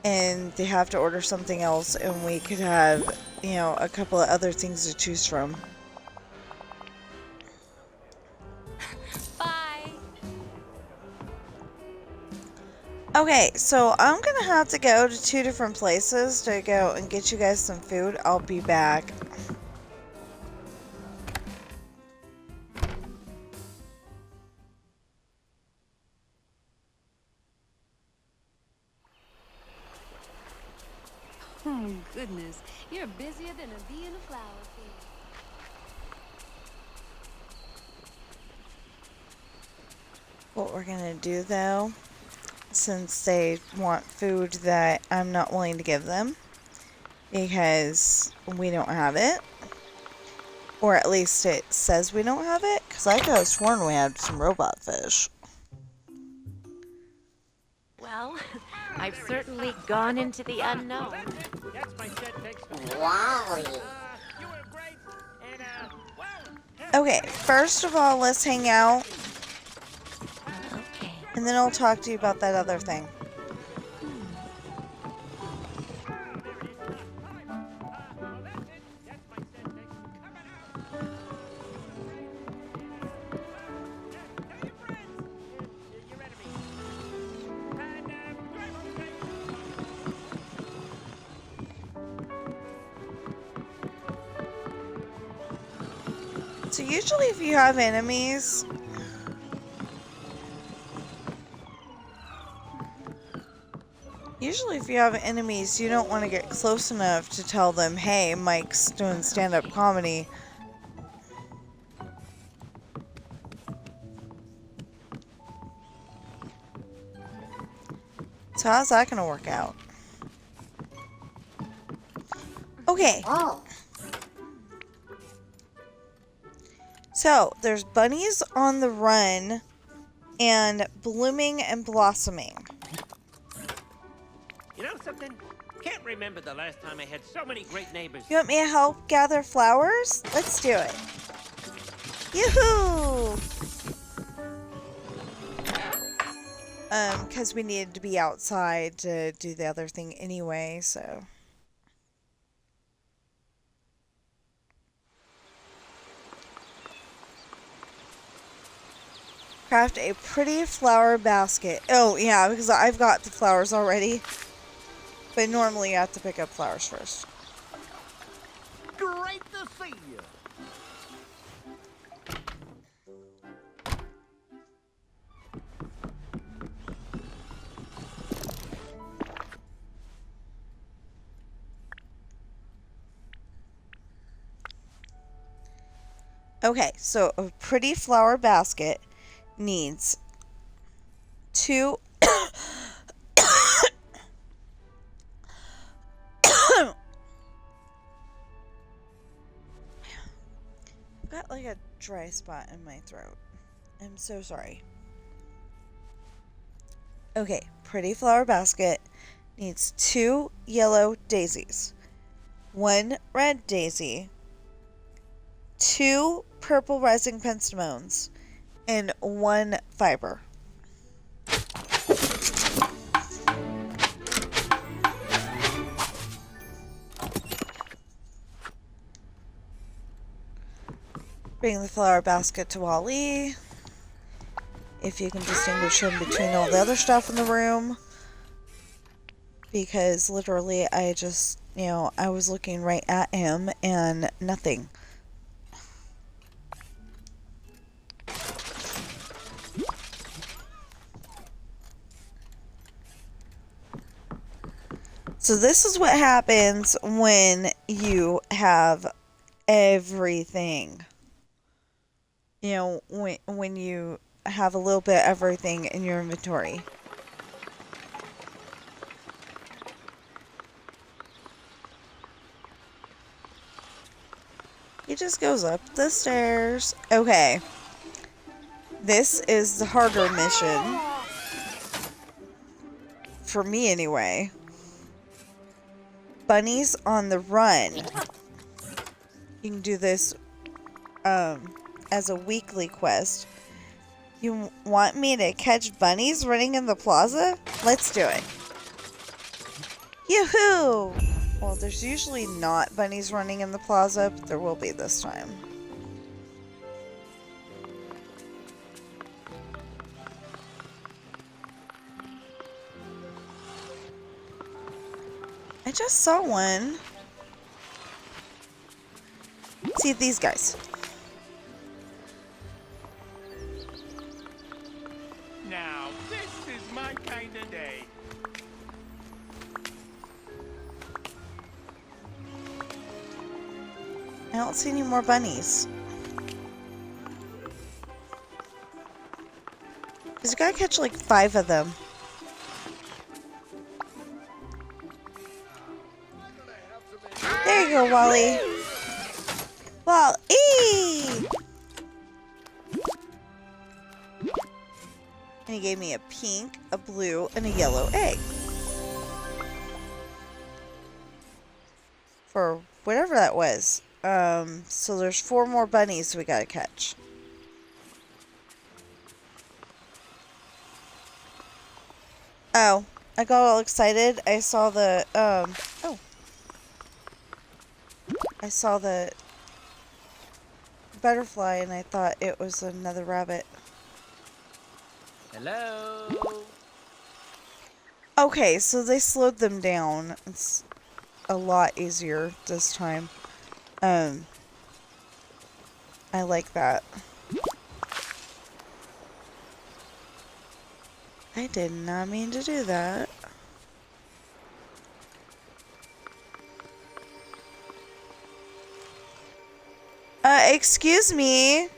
and they have to order something else and we could have, you know, a couple of other things to choose from. Bye. Okay, so I'm gonna have to go to 2 different places to go and get you guys some food. I'll be back. goodness, you're busier than a bee in a flower field. What we're gonna do though, since they want food that I'm not willing to give them because we don't have it, or at least it says we don't have it, because I could have sworn we had some robot fish. Well, I've certainly gone into the unknown. That's my set. Thanks for you were great. And Okay, first of all, let's hang out, Okay. and then I'll talk to you about that other thing. So usually if you have enemies, you don't want to get close enough to tell them, hey, Mike's doing stand-up comedy. So how's that gonna work out? Okay. So, there's bunnies on the run and blooming and blossoming. you know something? Can't remember the last time I had so many great neighbors. You want me to help gather flowers? Let's do it. Yoo-hoo! Because we needed to be outside to do the other thing anyway, so. Craft a pretty flower basket. Oh, yeah, because I've got the flowers already. But normally you have to pick up flowers first. Great to see you. Okay, so a pretty flower basket needs 2 I've got like a dry spot in my throat. I'm so sorry. Okay, pretty flower basket needs 2 yellow daisies, 1 red daisy, 2 purple rising pentstemons, and 1 fiber. Bring the flower basket to Wally. If you can distinguish him between all the other stuff in the room. Because literally I just, I was looking right at him and nothing. So this is what happens when you have everything. When you have a little bit of everything in your inventory. He just goes up the stairs. Okay. This is the harder mission. For me anyway. Bunnies on the run. You can do this as a weekly quest. You want me to catch bunnies running in the plaza? Let's do it. Yoo-hoo! Well, there's usually not bunnies running in the plaza, but there will be this time. I just saw one. See these guys. Now, this is my kind of day. don't see any more bunnies. Because you gotta catch like 5 of them. There you go, Wally. Wally! And he gave me a pink, a blue, and a yellow egg. For whatever that was. So there's 4 more bunnies we gotta catch. Oh, I got all excited. I saw the, I saw the butterfly and I thought it was another rabbit. Hello. Okay, so they slowed them down. It's a lot easier this time. I like that. I did not mean to do that. Excuse me.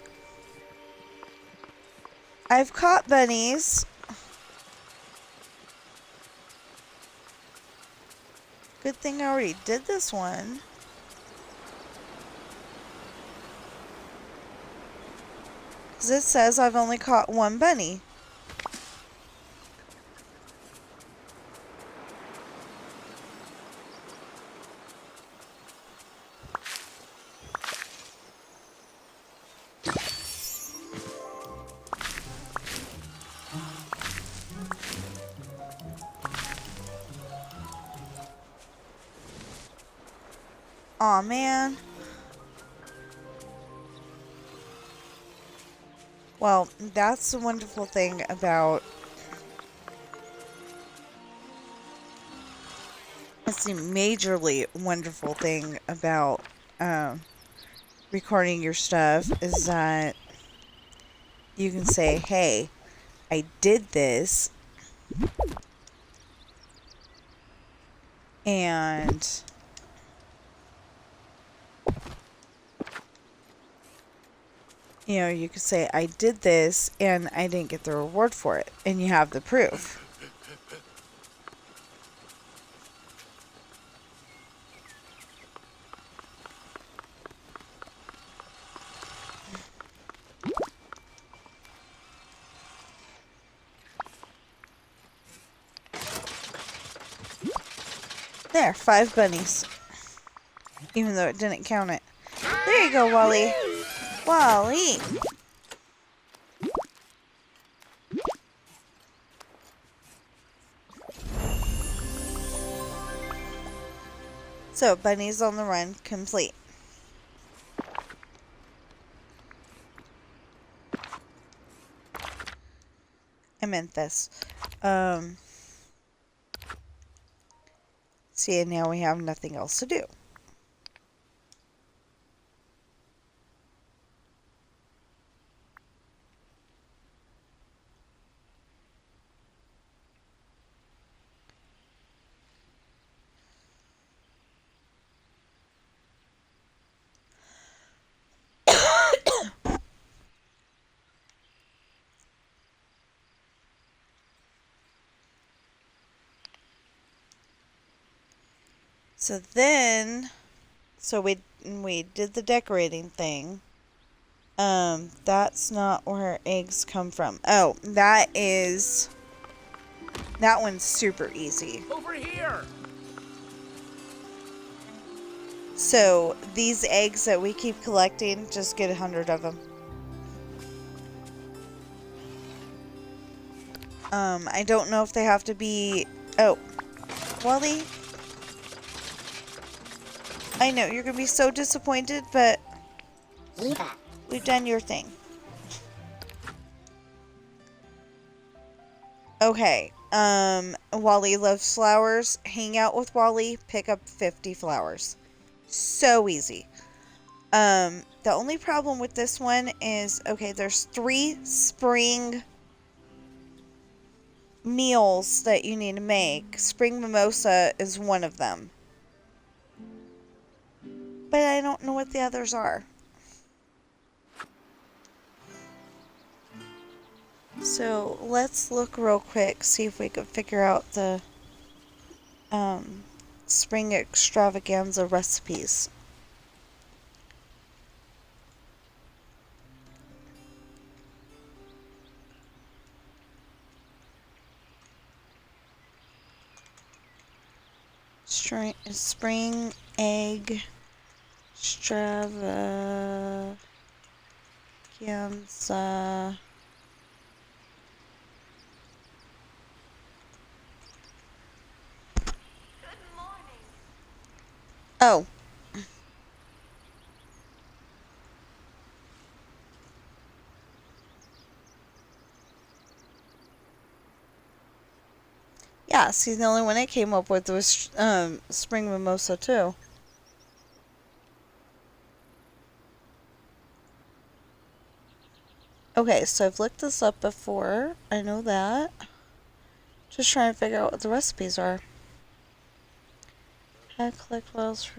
I've caught bunnies. Good thing I already did this one. Because it says I've only caught 1 bunny. Aw, man. Well, that's the wonderful thing about... That's the majorly wonderful thing about recording your stuff is that you can say, hey, I did this, and you know, you could say, I did this and I didn't get the reward for it, and you have the proof. There, 5 bunnies. Even though it didn't count it. There you go, Wally. Wally! So, bunnies on the run complete. I meant this. See, and now we have nothing else to do. So then, we did the decorating thing. That's not where eggs come from. Oh, that one's super easy. Over here. So these eggs that we keep collecting, just get 100 of them. I don't know if they have to be... Oh, Wally? I know, you're going to be so disappointed, but we've done your thing. Okay, Wally loves flowers. Hang out with Wally, pick up 50 flowers. So easy. The only problem with this one is, okay, there's 3 spring meals that you need to make. Spring mimosa is one of them. But I don't know what the others are. So let's look real quick, see if we can figure out the spring extravaganza recipes. Spring egg extravaganza. Oh. Yeah, see, the only one I came up with was spring mimosa too. Okay, so I've looked this up before. I know that. Just trying to figure out what the recipes are. Collect files.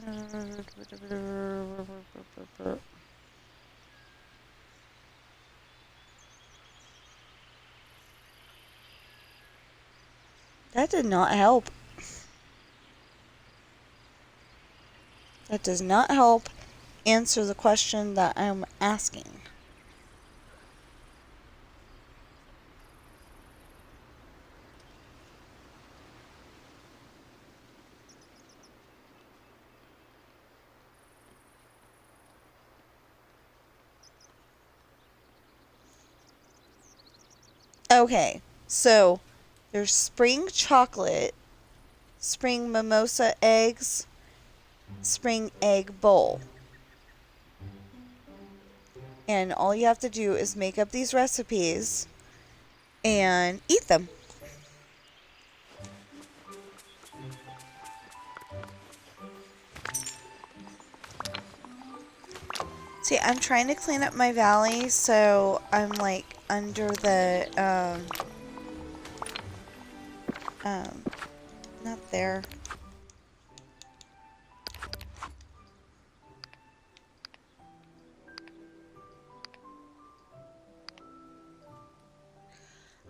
That did not help. That does not help answer the question that I'm asking. Okay, so there's spring chocolate, spring mimosa eggs, spring egg bowl. And all you have to do is make up these recipes and eat them. See, I'm trying to clean up my valley, so I'm like under the, not there.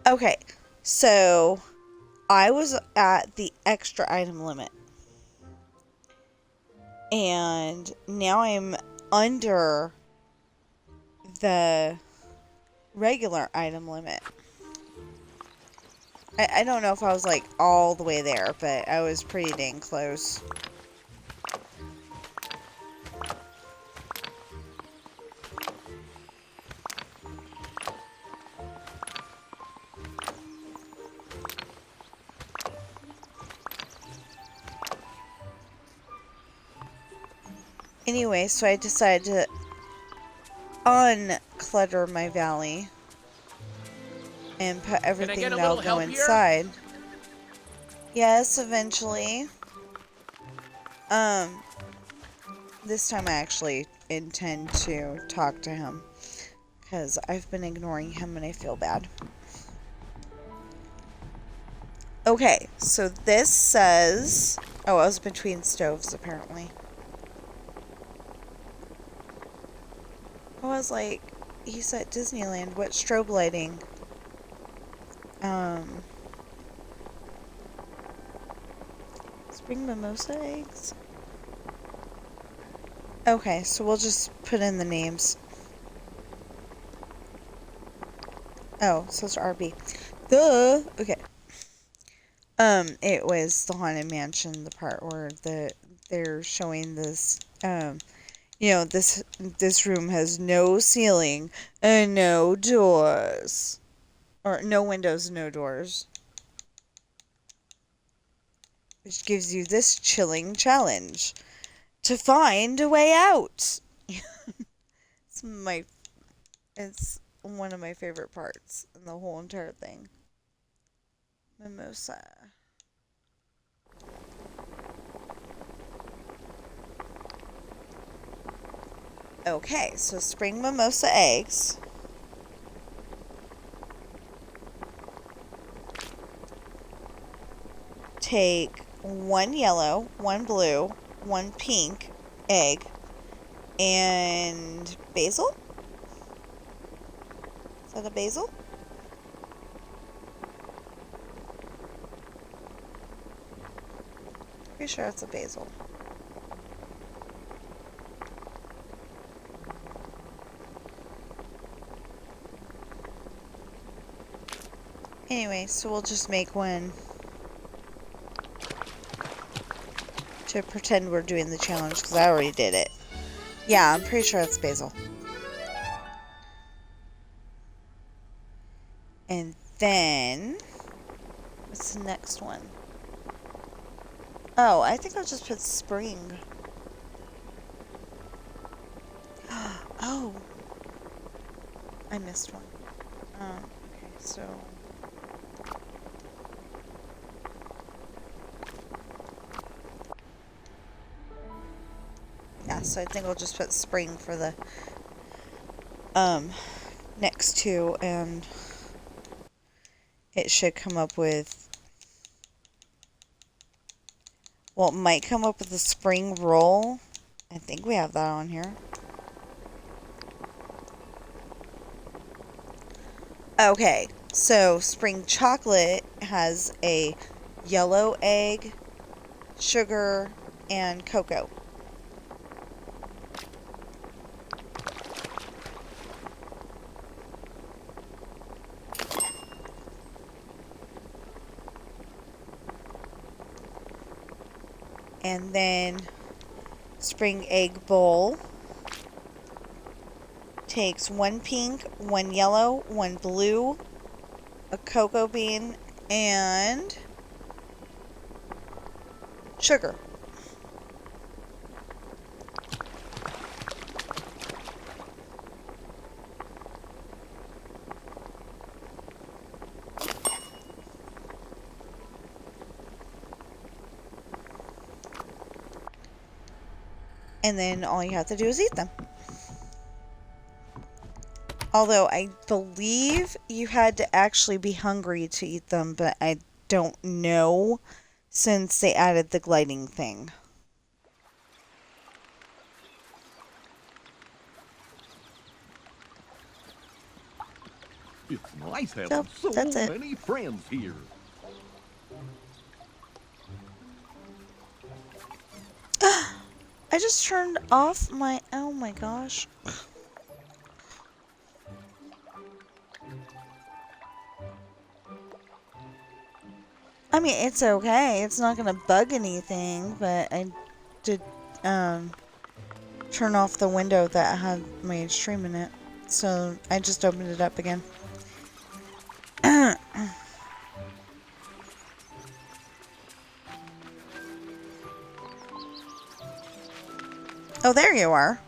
Okay, so I was at the extra item limit. And now I'm under the regular item limit. I don't know if I was like all the way there, but I was pretty dang close. Anyway, so I decided to unclutter my valley and put everything that'll go inside. Yes, eventually. This time I actually intend to talk to him because I've been ignoring him and I feel bad. Okay, so this says... Oh, I was between stoves, apparently. I was like, he's at Disneyland. What strobe lighting? Spring mimosa eggs? Okay, so we'll just put in the names. Oh, so it's RB. Duh! Okay. It was the Haunted Mansion, the part where they're showing this, you know, this room has no ceiling and no doors. Or no windows, no doors. Which gives you this chilling challenge. To find a way out! It's one of my favorite parts in the whole entire thing. Mimosa. Okay, so spring mimosa eggs. Take one yellow, one blue, one pink egg, and basil. Is that a basil? Pretty sure it's a basil. Anyway, so we'll just make one to pretend we're doing the challenge because I already did it. Yeah, I'm pretty sure it's basil. And then, what's the next one? Oh, I think I'll just put spring. Oh, I missed one. Okay, so. Yeah, so I think I'll just put spring for the next two, and it should come up with, well, it might come up with a spring roll. I think we have that on here. Okay, so spring chocolate has a yellow egg, sugar, and cocoa. And then spring egg bowl takes 1 pink, 1 yellow, 1 blue, a cocoa bean, and sugar. And then all you have to do is eat them. Although I believe you had to actually be hungry to eat them, but I don't know since they added the gliding thing. It's nice having So, that's it. many friends here. I just turned off my... Oh my gosh. I mean, it's okay. It's not going to bug anything, but I did turn off the window that had my stream in it. So I just opened it up again. Oh, there you are.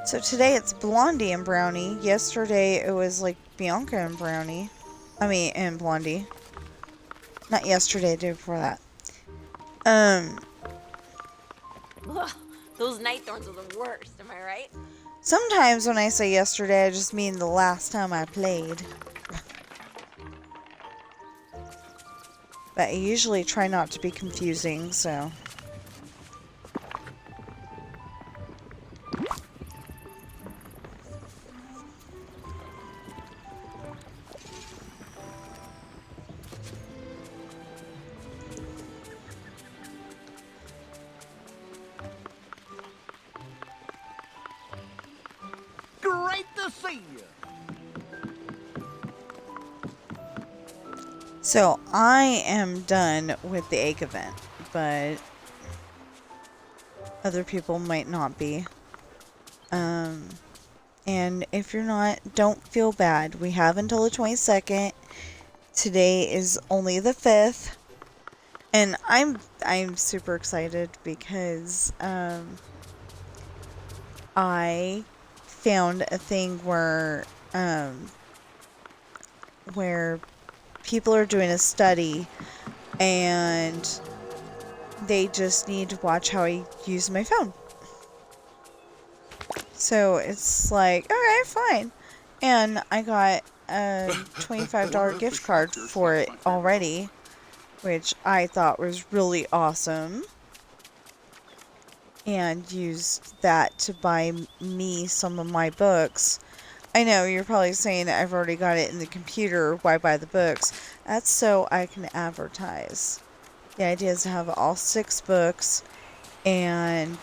So today it's Blondie and Brownie. Yesterday it was like Bianca and Brownie. And Blondie. Not yesterday, the day before that. Ugh, those night thorns are the worst, am I right? Sometimes when I say yesterday, I just mean the last time I played. But I usually try not to be confusing, so... Great to see you. So, I am done with the egg event, but other people might not be. And if you're not, don't feel bad. We have until the 22nd. Today is only the 5th. And I'm super excited because I found a thing where people are doing a study and they just need to watch how I use my phone. So it's like, alright, fine. And I got a $25 gift card for it already. which I thought was really awesome, and used that to buy me some of my books. I know, you're probably saying I've already got it in the computer, why buy the books? That's so I can advertise. The idea is to have all 6 books and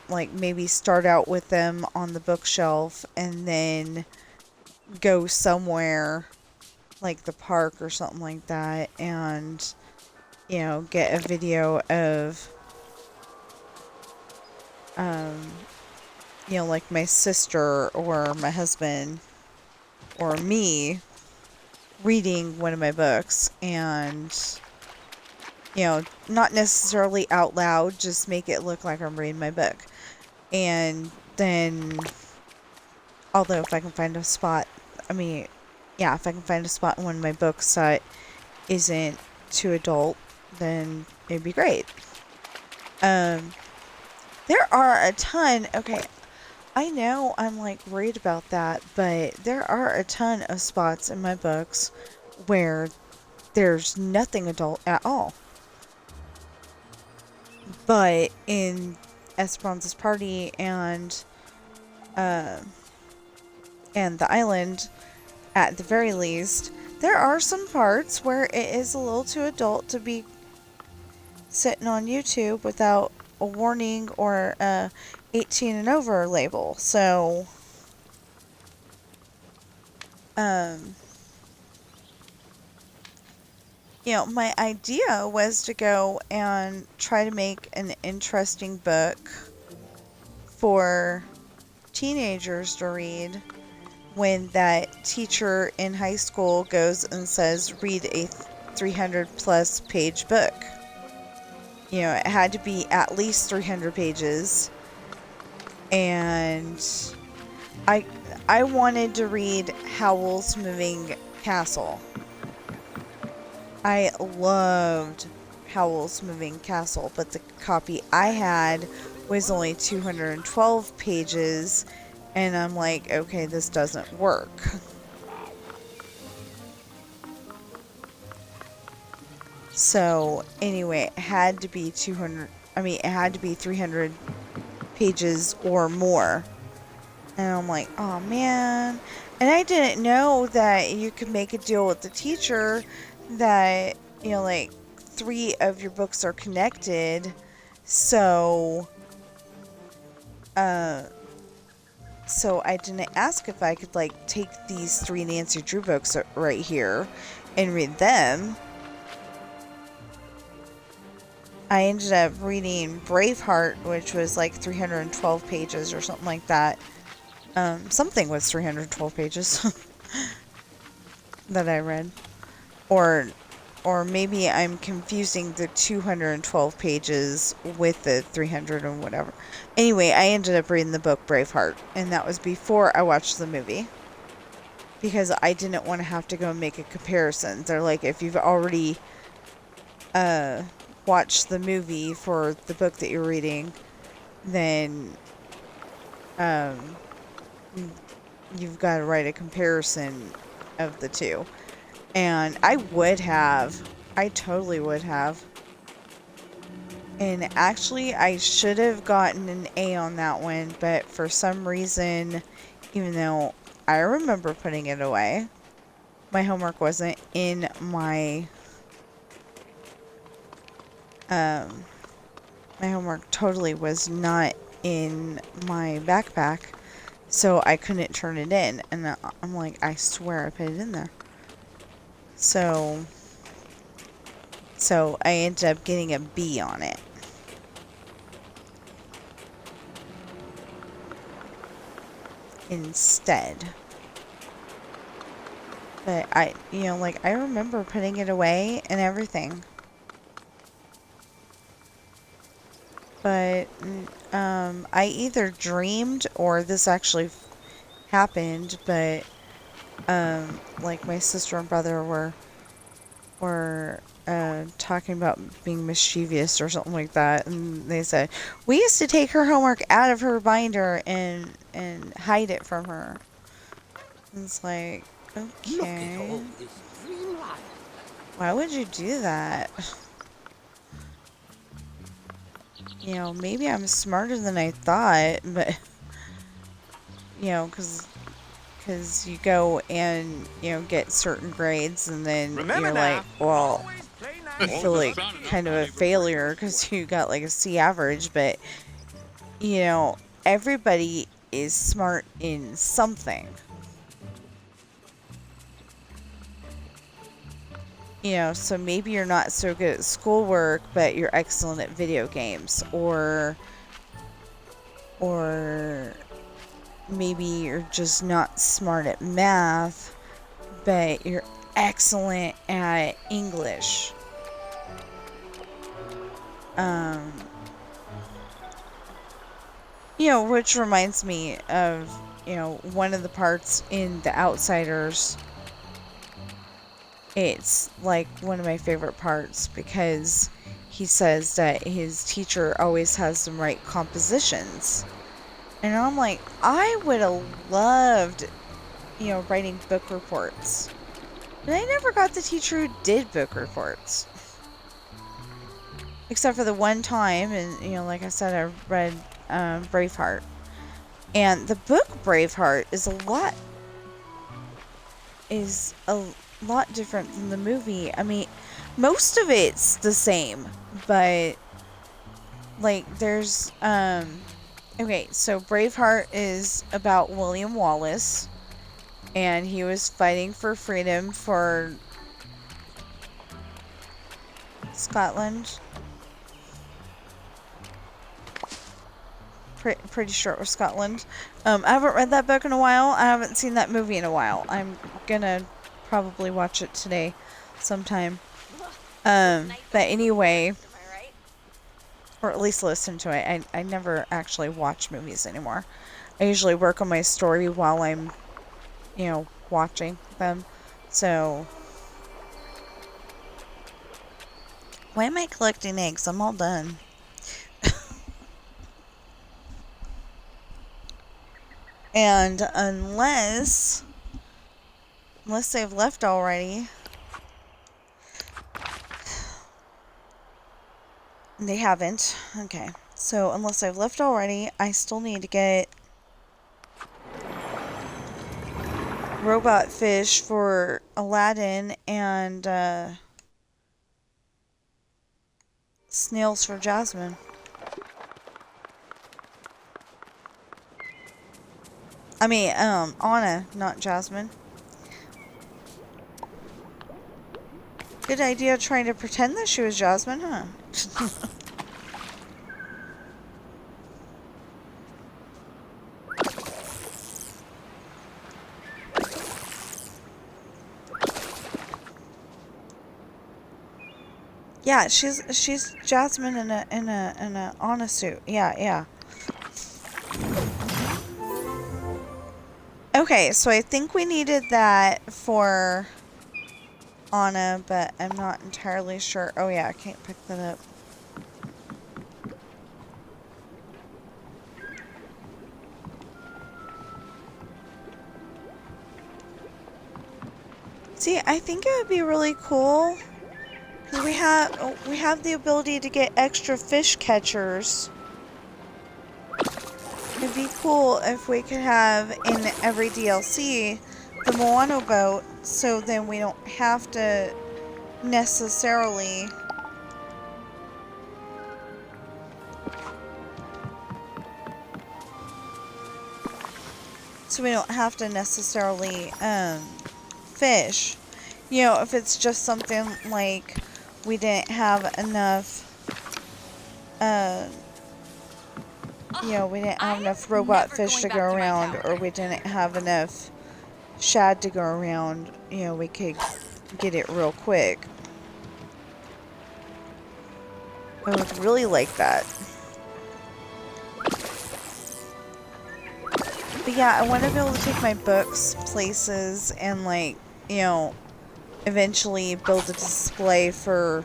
like maybe start out with them on the bookshelf and then go somewhere like the park or something like that and, you know, get a video of, you know, like my sister or my husband or me reading one of my books and, you know, not necessarily out loud, just make it look like I'm reading my book. And then, although if I can find a spot, I mean, yeah, if I can find a spot in one of my books that isn't too adult, then it'd be great. There are a ton, okay, I know I'm like worried about that, but there are a ton of spots in my books where there's nothing adult at all. But in Esperanza's Party and the island, at the very least, there are some parts where it is a little too adult to be sitting on YouTube without a warning or a 18 and over label. So, you know, my idea was to go and try to make an interesting book for teenagers to read when that teacher in high school goes and says, read a 300 plus page book. You know, it had to be at least 300 pages. And I wanted to read Howl's Moving Castle. I loved Howl's Moving Castle, but the copy I had was only 212 pages, and I'm like, okay, this doesn't work. So, anyway, it had to be 300 pages or more. And I'm like, oh man. And I didn't know that you could make a deal with the teacher that, you know, like 3 of your books are connected. So I didn't ask if I could like take these 3 Nancy Drew books right here and read them. I ended up reading Braveheart, which was like 312 pages or something like that. Something was 312 pages that I read. Or maybe I'm confusing the 212 pages with the 300 or whatever. Anyway, I ended up reading the book Braveheart, and that was before I watched the movie. Because I didn't want to have to go and make a comparison. They're like, if you've already watched the movie for the book that you're reading, then you've got to write a comparison of the two. And I totally would have. And actually, I should have gotten an A on that one, but for some reason, even though I remember putting it away, my homework wasn't in my homework totally was not in my backpack, so I couldn't turn it in. And I'm like, I swear I put it in there. So I ended up getting a B on it. Instead. But I remember putting it away and everything. But I either dreamed or this actually happened, but like my sister and brother were talking about being mischievous or something like that, and they said we used to take her homework out of her binder and hide it from her. And it's like, Look at okay. all this Dreamlight. Why would you do that? You know, maybe I'm smarter than I thought, but, you know, because you go and, you know, get certain grades, and then Remember you're now, like, well, always play you nice. feel like kind of a failure because you got like a C average, but, you know, everybody is smart in something. You know, so maybe you're not so good at schoolwork, but you're excellent at video games, or maybe you're just not smart at math, but you're excellent at English. You know, which reminds me of, you know, one of the parts in The Outsiders. It's like one of my favorite parts because he says that his teacher always has them write compositions. And I'm like, I would have loved, you know, writing book reports. But I never got the teacher who did book reports. Except for the one time, and, you know, like I said, I read Braveheart. And the book Braveheart is a lot different than the movie. I mean, most of it's the same, but like there's okay, so Braveheart is about William Wallace, and he was fighting for freedom for Scotland. Pretty sure it was Scotland. I haven't read that book in a while. I haven't seen that movie in a while. I'm gonna probably watch it today sometime. But anyway, or at least listen to it. I never actually watch movies anymore. I usually work on my story while I'm, you know, watching them. So, why am I collecting eggs? I'm all done. And unless they've left already. They haven't. Okay. So unless they've left already, I still need to get robot fish for Aladdin and snails for Jasmine. I mean, Anna, not Jasmine. Good idea trying to pretend that she was Jasmine, huh? Yeah, she's Jasmine in a Anna suit. Yeah. Okay, so I think we needed that for Anna, but I'm not entirely sure. Oh yeah, I can't pick that up. See, I think it would be really cool because we have the ability to get extra fish catchers. It'd be cool if we could have in every DLC the Moana boat, so then we don't have to necessarily fish. You know, if it's just something like we didn't have enough we didn't have enough robot fish to go around, or we didn't have enough shad to go around, you know, we could get it real quick. I would really like that. But yeah, I want to be able to take my books places and, like, you know, eventually build a display for,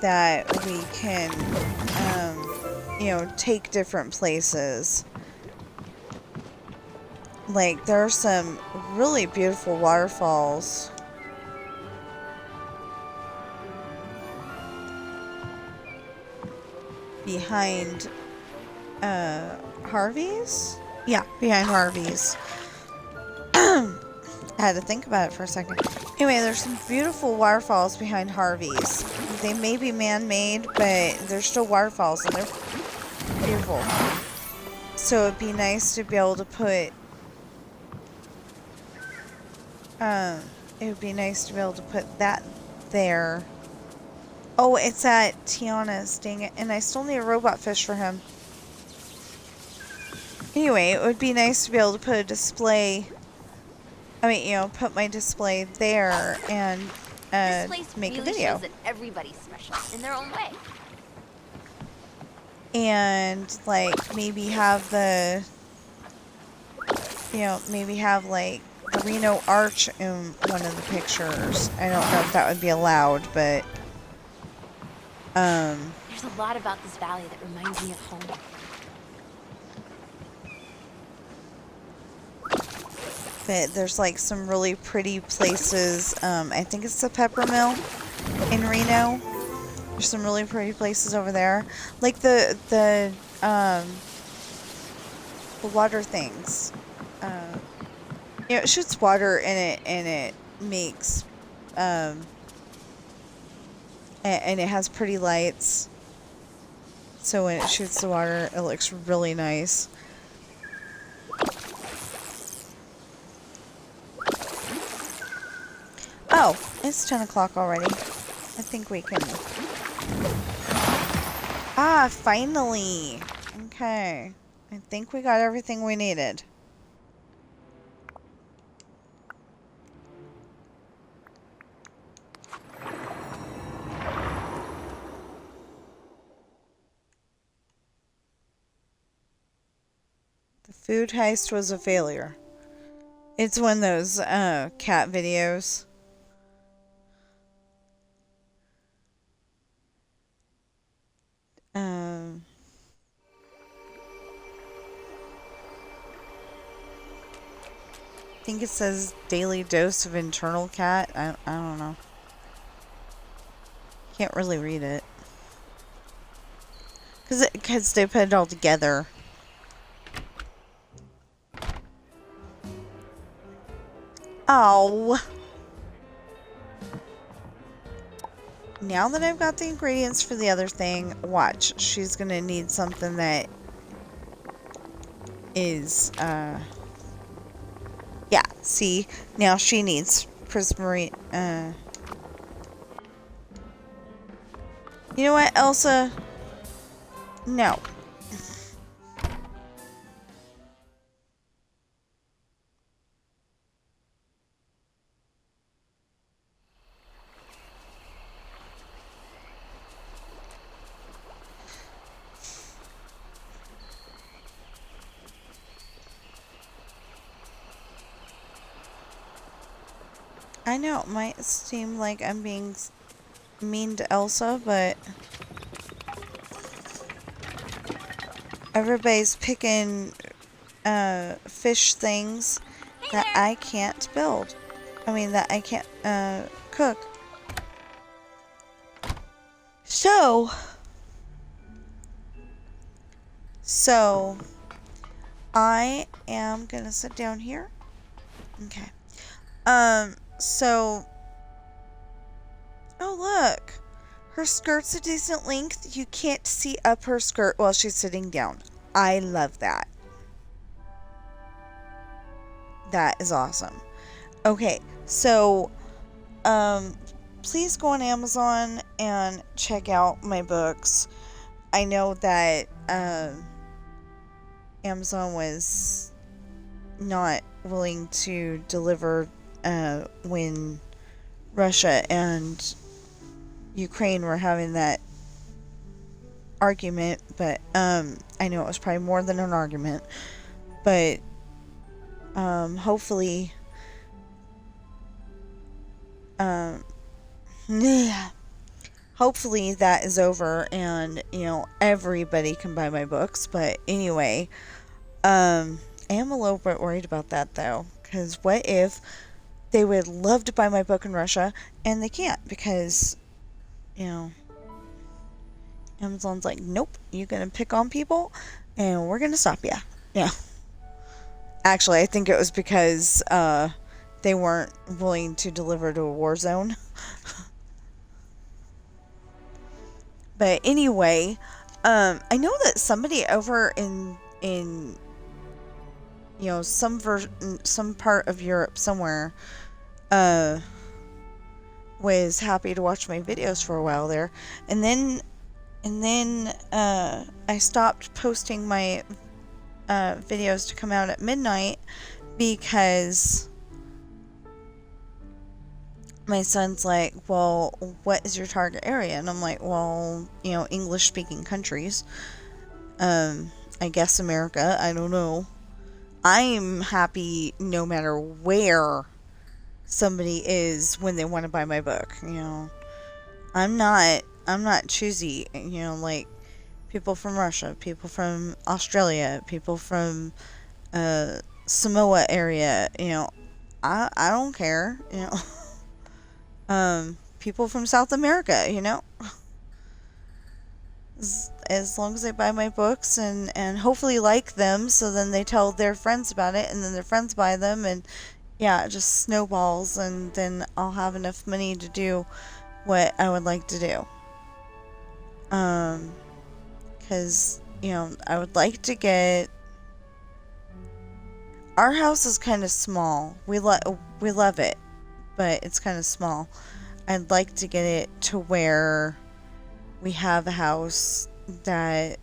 that we can, take different places. Like, there are some really beautiful waterfalls. Behind, Harvey's? Yeah, behind Harvey's. I had to think about it for a second. Anyway, there's some beautiful waterfalls behind Harvey's. They may be man-made, but they're still waterfalls, and they're beautiful. So it'd be nice to be able to put... it would be nice to be able to put that there. Oh, it's at Tiana's, dang it. And I still need a robot fish for him. Anyway, it would be nice to be able to put a display... I mean, you know, put my display there and This place make really a video. shows that everybody's special in their own way. And, like, maybe have the... You know, maybe have, like, the Reno Arch in one of the pictures. I don't know if that would be allowed, but... There's a lot about this valley that reminds me of home. But there's, like, some really pretty places. I think it's the Pepper Mill in Reno. There's some really pretty places over there. Like the water things. You know, it shoots water in it, and it makes, and it has pretty lights. So when it shoots the water, it looks really nice. Oh, it's 10 o'clock already. I think we can... Ah, finally! Okay. I think we got everything we needed. The food heist was a failure. It's one of those, cat videos. I think it says daily dose of internal cat. I don't know. Can't really read it. Because they put it all together. Oh. Now that I've got the ingredients for the other thing, watch. She's gonna need something that is, yeah, see? Now she needs prismarine, You know what, Elsa? No. I know it might seem like I'm being mean to Elsa, but everybody's picking fish things that I can't build. I mean, that I can't cook. So I am gonna sit down here. Okay. So, oh look, her skirt's a decent length. You can't see up her skirt while she's sitting down. I love that. That is awesome. Okay, so, please go on Amazon and check out my books. I know that, Amazon was not willing to deliver when Russia and Ukraine were having that argument, but I know it was probably more than an argument, but hopefully hopefully that is over and, you know, everybody can buy my books. But anyway, I am a little bit worried about that though, because what if they would love to buy my book in Russia and they can't because, you know, Amazon's like, nope, you're gonna pick on people and we're gonna stop you. Yeah. Actually, I think it was because they weren't willing to deliver to a war zone. But anyway, I know that somebody over in you know, some part of Europe somewhere was happy to watch my videos for a while there, and then I stopped posting my videos to come out at midnight because my son's like, well, what is your target area? And I'm like, well, you know, English speaking countries. I guess America, I don't know. I'm happy no matter where somebody is when they want to buy my book, you know. I'm not choosy, you know, like people from Russia, people from Australia, people from Samoa area, you know. I don't care, you know. People from South America, you know. As long as they buy my books and hopefully like them, so then they tell their friends about it, and then their friends buy them, and yeah, it just snowballs, and then I'll have enough money to do what I would like to do. Because, you know, I would like to get... Our house is kind of small. We love it, but it's kind of small. I'd like to get it to where we have a house that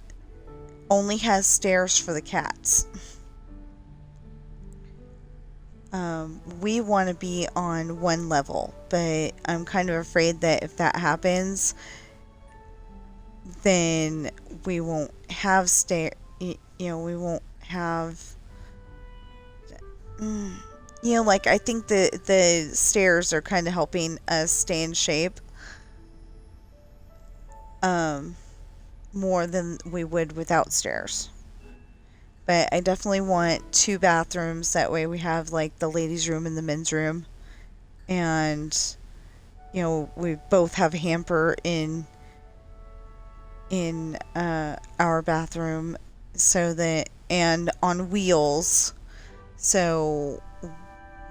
only has stairs for the cats. We want to be on one level, but I'm kind of afraid that if that happens, then we won't have you know, we won't have, you know, like, I think the stairs are kind of helping us stay in shape, more than we would without stairs. But I definitely want 2 bathrooms. That way we have, like, the ladies' room and the men's room. And, you know, we both have a hamper in our bathroom, so that, and on wheels, so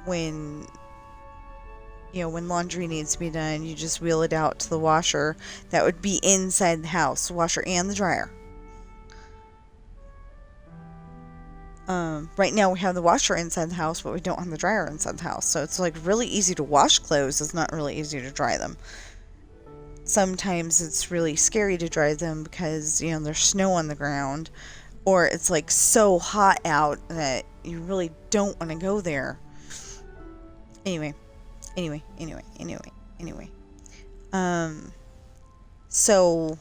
when, you know, when laundry needs to be done, you just wheel it out to the washer. That would be inside the house, the washer and the dryer. Right now we have the washer inside the house, but we don't have the dryer inside the house. So it's like really easy to wash clothes. It's not really easy to dry them. Sometimes it's really scary to dry them because, you know, there's snow on the ground, or it's like so hot out that you really don't want to go there. Anyway. So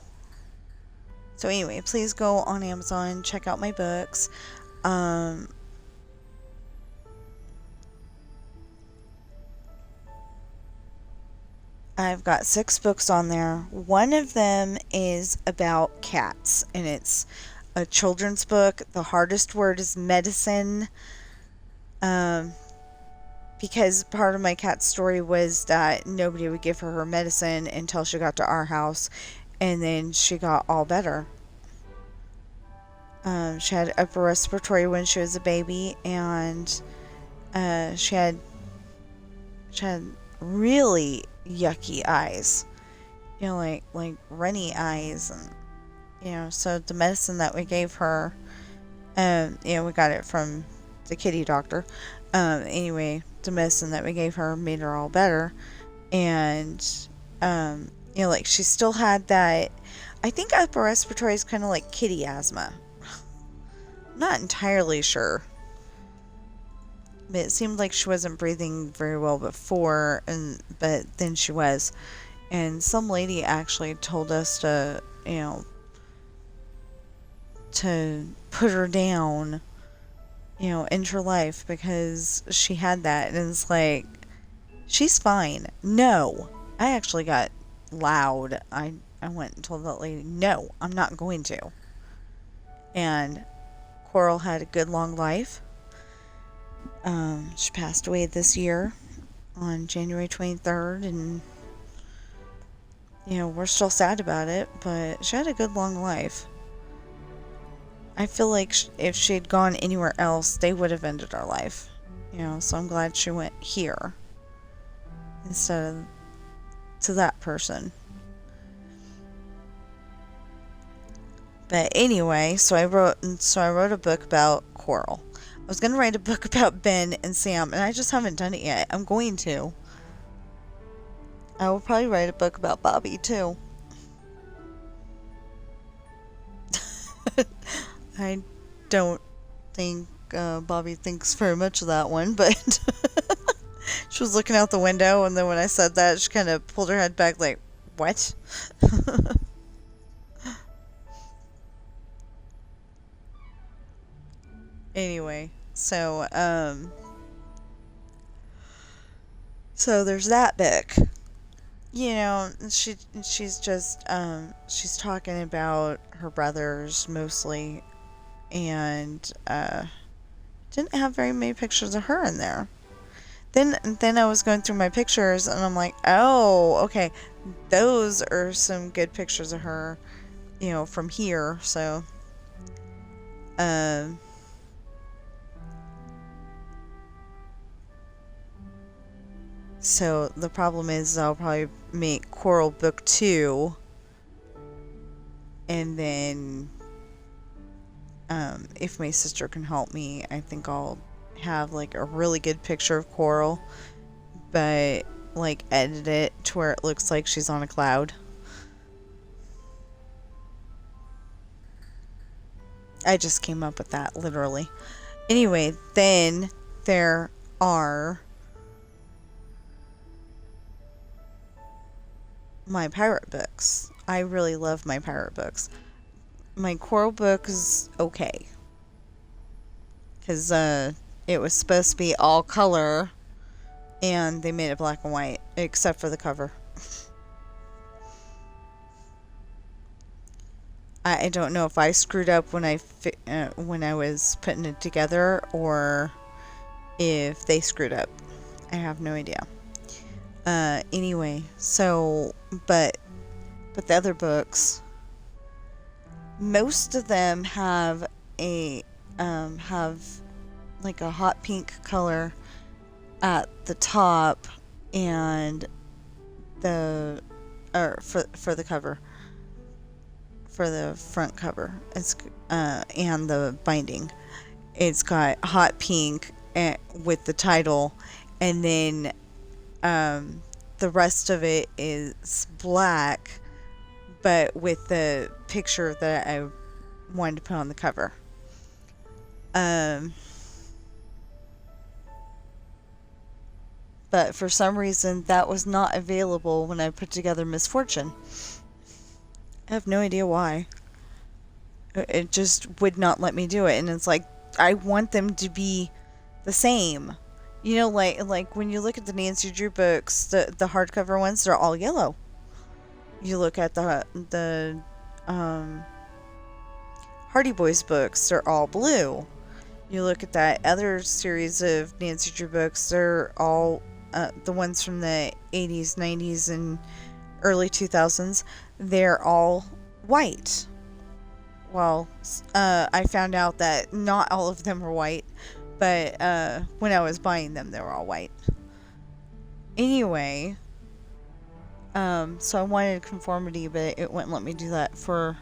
anyway, please go on Amazon, check out my books. I've got 6 books on there. One of them is about cats, and it's a children's book. The hardest word is medicine. Because part of my cat's story was that nobody would give her medicine until she got to our house, and then she got all better. She had upper respiratory when she was a baby, and she had really yucky eyes, you know, like runny eyes, and, you know, so the medicine that we gave her, you know, we got it from the kitty doctor. Anyway, the medicine that we gave her made her all better, and you know, like, she still had that. I think upper respiratory is kind of like kitty asthma. Not entirely sure, but it seemed like she wasn't breathing very well before, but then she was. And some lady actually told us to, you know, to put her down, you know, end her life because she had that. And it's like, she's fine. No, I actually got loud. I went and told that lady, no, I'm not going to. And Coral had a good long life. She passed away this year on January 23rd, and we're still sad about it, but she had a good long life. I feel like if she had gone anywhere else, they would have ended her life. So I'm glad she went here instead of to that person. But anyway, so I wrote a book about Coral. I was going to write a book about Ben and Sam, and I just haven't done it yet. I'm going to. I will probably write a book about Bobby, too. I don't think Bobby thinks very much of that one, but she was looking out the window, and then when I said that, she kind of pulled her head back like, what? Anyway, so there's that book. She's just she's talking about her brothers mostly, and didn't have very many pictures of her in there. Then I was going through my pictures, and I'm like, oh, okay, those are some good pictures of her, from here. So So the problem is I'll probably make Coral Book 2, and then if my sister can help me, I think I'll have like a really good picture of Coral, but like edit it to where it looks like she's on a cloud. I just came up with that, literally. Anyway, then there are my pirate books. I really love my pirate books. My Coral book is okay, because it was supposed to be all color, and they made it black and white, except for the cover. I don't know if I screwed up when I was putting it together, or if they screwed up. I have no idea. Anyway, so but the other books, most of them have like a hot pink color at the top, and for the cover, for the front cover, it's and the binding, it's got hot pink with the title, and then the rest of it is black, but with the picture that I wanted to put on the cover. But for some reason that was not available when I put together Misfortune. I have no idea why. It just would not let me do it, and it's like, I want them to be the same. Like when you look at the Nancy Drew books, the hardcover ones, they're all yellow. You look at the Hardy Boys books, they're all blue. You look at that other series of Nancy Drew books, they're all the ones from the 80s, 90s, and early 2000s, they're all white. Well, I found out that not all of them were white, but when I was buying them, they were all white. Anyway, so I wanted conformity, but it wouldn't let me do that for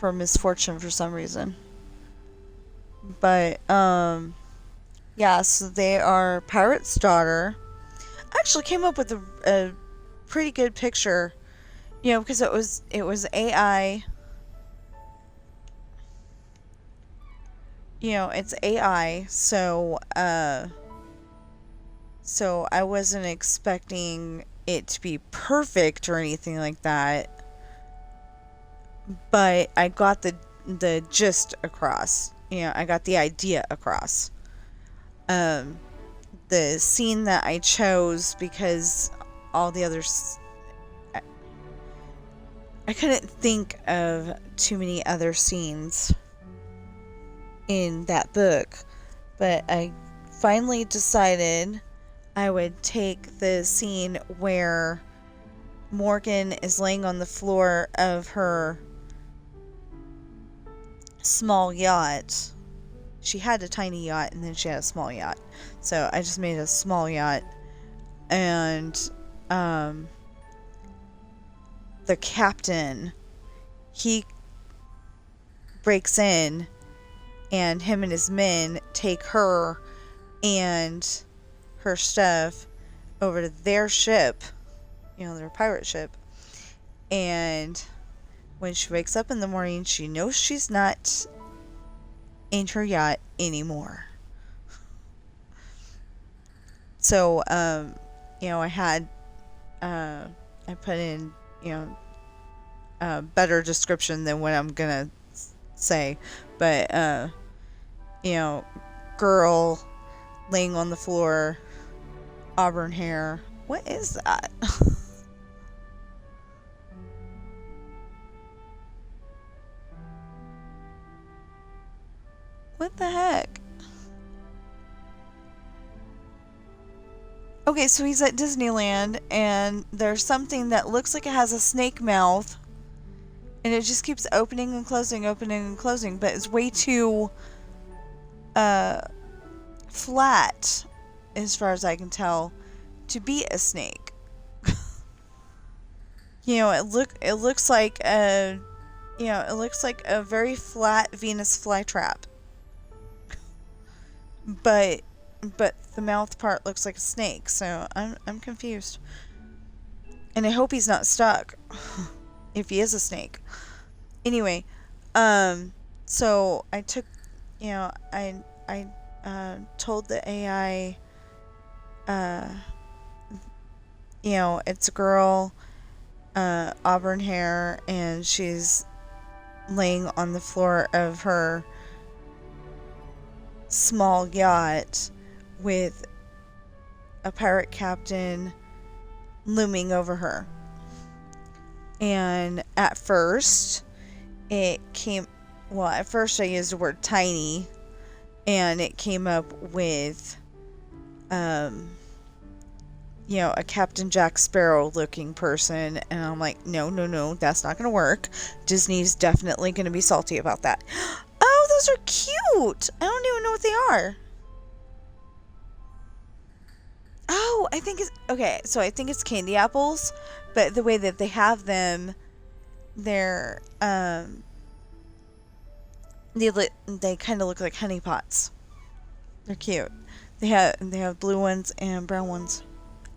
Misfortune for some reason. But yeah, so they are Pirate's Daughter. I actually came up with a pretty good picture, because it was AI. It's AI, so I wasn't expecting it to be perfect or anything like that, but I got the gist across. I got the idea across. The scene that I chose, because all the others, I couldn't think of too many other scenes in that book, But I finally decided I would take the scene where Morgan is laying on the floor of her small yacht. She had a tiny yacht and then she had a small yacht. So I just made a small yacht. And the captain, he breaks in and him and his men take her and her stuff over to their ship, their pirate ship. And when she wakes up in the morning, she knows she's not in her yacht anymore. So, I had, I put in, a better description than what I'm gonna say. But, girl laying on the floor, auburn hair. What is that? What the heck? Okay, so he's at Disneyland, and there's something that looks like it has a snake mouth, and it just keeps opening and closing, but it's way too flat, as far as I can tell, to be a snake. It looks like a very flat Venus flytrap. But the mouth part looks like a snake, so I'm confused. And I hope he's not stuck. If he is a snake. Anyway, so I took, I told the AI, it's a girl, auburn hair, and she's laying on the floor of her small yacht with a pirate captain looming over her. And at first I used the word tiny, and it came up with a Captain Jack Sparrow looking person, and I'm like, no, that's not gonna work. Disney's definitely gonna be salty about that. Oh, those are cute! I don't even know what they are. Oh, I think it's candy apples, but the way that they have them, they're they kind of look like honey pots. They're cute. They have blue ones and brown ones.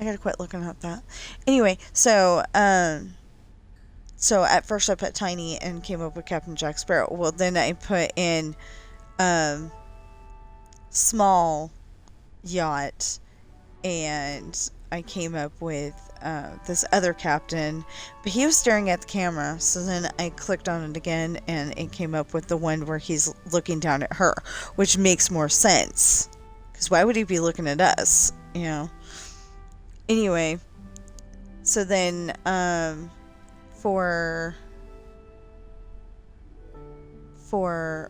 I gotta quit looking at that. Anyway, so at first I put tiny and came up with Captain Jack Sparrow. Well, then I put in small yacht, and I came up with this other captain, but he was staring at the camera, so then I clicked on it again, and it came up with the one where he's looking down at her, which makes more sense, because why would he be looking at us, Anyway, so then for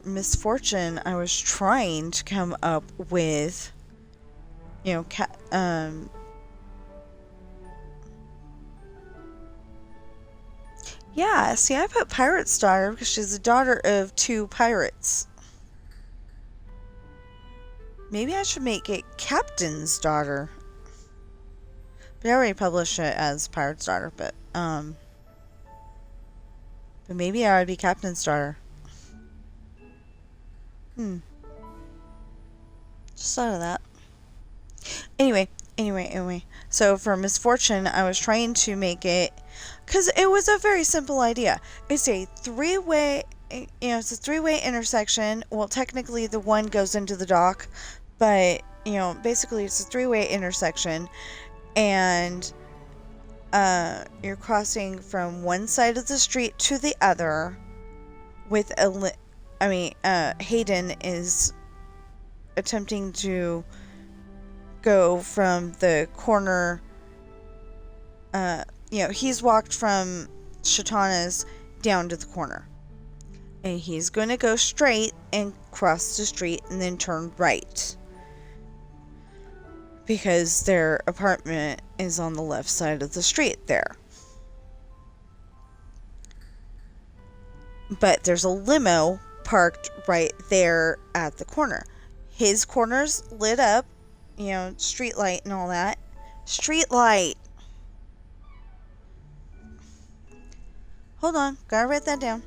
Misfortune, I was trying to come up with, yeah, see, I put Pirate's daughter because she's the daughter of 2 pirates. Maybe I should make it Captain's daughter. But I already published it as Pirate's daughter, but maybe I would be Captain's daughter. Just thought of that. Anyway. So for Misfortune, I was trying to make it, because it was a very simple idea. It's a 3-way, it's a 3-way intersection. Well, technically the one goes into the dock, but, basically it's a 3-way intersection, and you're crossing from one side of the street to the other with Hayden is attempting to go from the corner, he's walked from Shatana's down to the corner, and he's going to go straight and cross the street and then turn right. because their apartment is on the left side of the street there. But there's a limo parked right there at the corner. His corner's lit up, you know, street light and all that. Street light. Hold on, gotta write that down.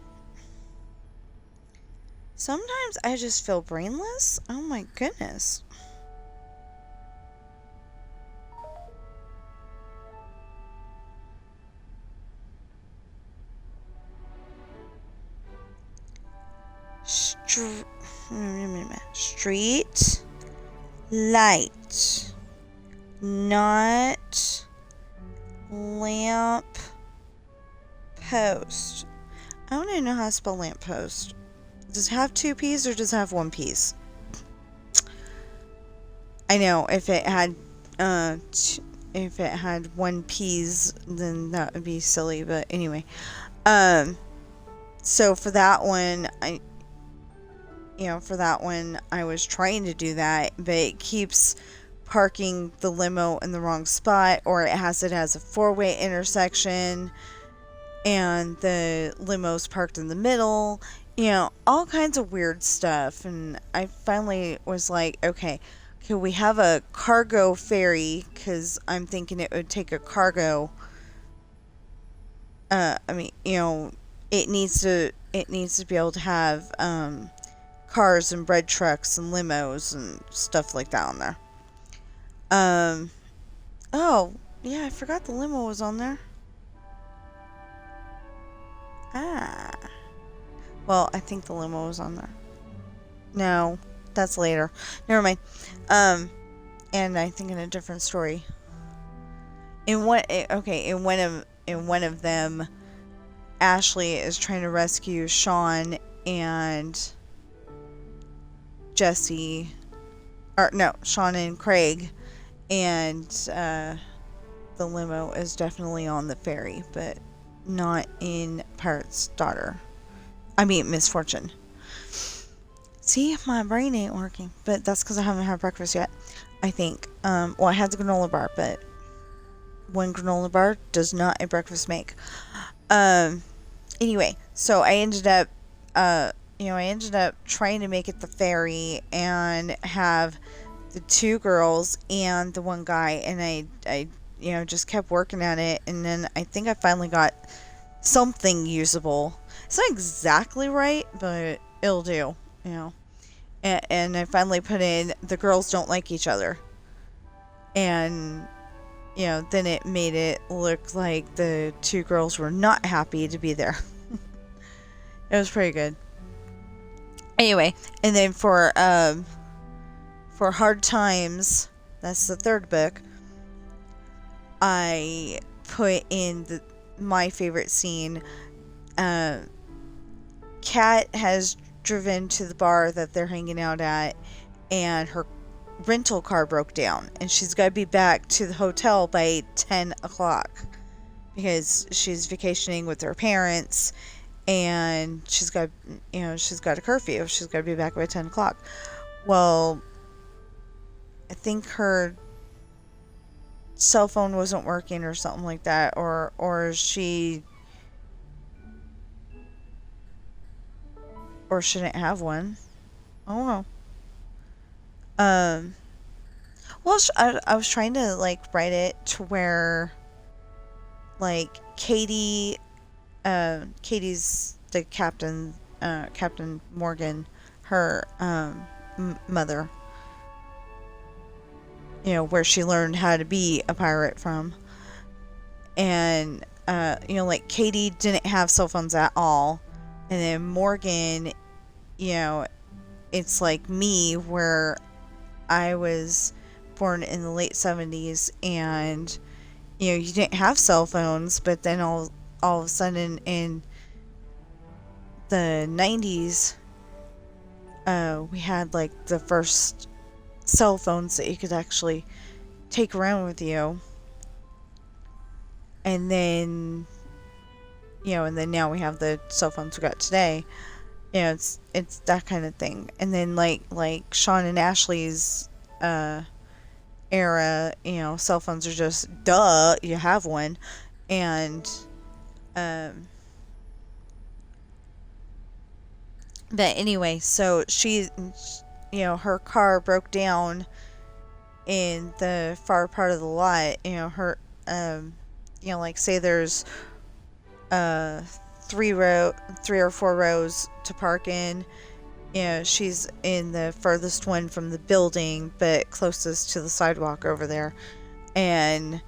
Sometimes I just feel brainless. Oh my goodness. Street light, not lamp post. I don't even know how to spell lamp post. Does it have 2 P's or does it have 1 P's? I know if it had 1 P's, then that would be silly. But anyway, so for that one, I was trying to do that, but it keeps parking the limo in the wrong spot, or it has a 4-way intersection, and the limo's parked in the middle. You know, all kinds of weird stuff. And I finally was like, okay, can we have a cargo ferry? Because I'm thinking it would take a cargo. It needs to be able to have cars and bread trucks and limos and stuff like that on there. Oh yeah, I forgot the limo was on there. Well, I think the limo was on there. No, that's later. Never mind. And I think in a different story. In one of them, Ashley is trying to rescue Sean and Jesse, or no, Sean and Craig, and the limo is definitely on the ferry, but not in Pirate's Daughter. I mean, Misfortune. See, my brain ain't working, but that's because I haven't had breakfast yet, I think. Well, I had the granola bar, but one granola bar does not a breakfast make. Anyway, so I ended up trying to make it the ferry and have the 2 girls and the 1 guy, and I just kept working at it, and then I think I finally got something usable. It's not exactly right, but it'll do, you know. And I finally put in the girls don't like each other. And, you know, then it made it look like the 2 girls were not happy to be there. It was pretty good. Anyway, and then for Hard Times, that's the 3rd book, I put in my favorite scene. Kat has driven to the bar that they're hanging out at, and her rental car broke down, and she's got to be back to the hotel by 10 o'clock because she's vacationing with her parents, and she's got a curfew. She's got to be back by 10 o'clock. Well, I think her cell phone wasn't working or something like that, or she didn't have one. I don't know. Well, I was trying to write it to where Katie's the captain, Captain Morgan, her mother, where she learned how to be a pirate from. And Katie didn't have cell phones at all, and then Morgan, it's like me, where I was born in the late 70s, and you didn't have cell phones, but then all of a sudden in the 90s, we had the first cell phones that you could actually take around with you. And then now we have the cell phones we got today. It's that kind of thing. And then like Sean and Ashley's era, you know, cell phones are just duh, you have one. And but anyway, so she, you know, her car broke down in the far part of the lot. You know, her you know, like say there's three or four rows to park in. You know, she's in the furthest one from the building, but closest to the sidewalk over there. And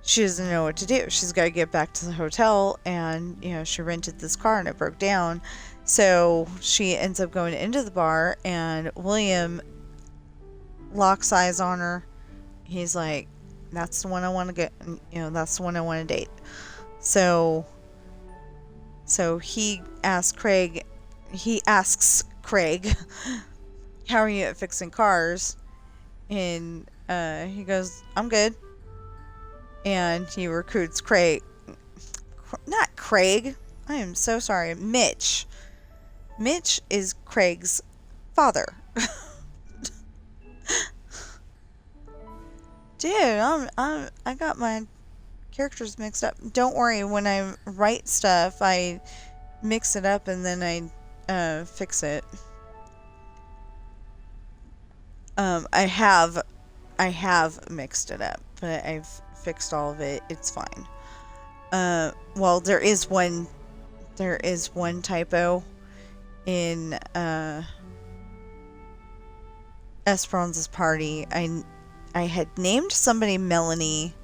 she doesn't know what to do. She's got to get back to the hotel, and, you know, she rented this car and it broke down. So she ends up going into the bar, and William locks eyes on her. He's like, that's the one I want to get, you know, that's the one I want to date. So he asks Craig, how are you at fixing cars? And he goes, I'm good. And he recruits Craig. Not Craig. I am so sorry. Mitch. Mitch is Craig's father. Dude, I got my characters mixed up. Don't worry, when I write stuff, I mix it up and then I fix it. I have mixed it up, but I've fixed all of it. It's fine. Well, there is one typo in Esperanza's party. I had named somebody Melanie,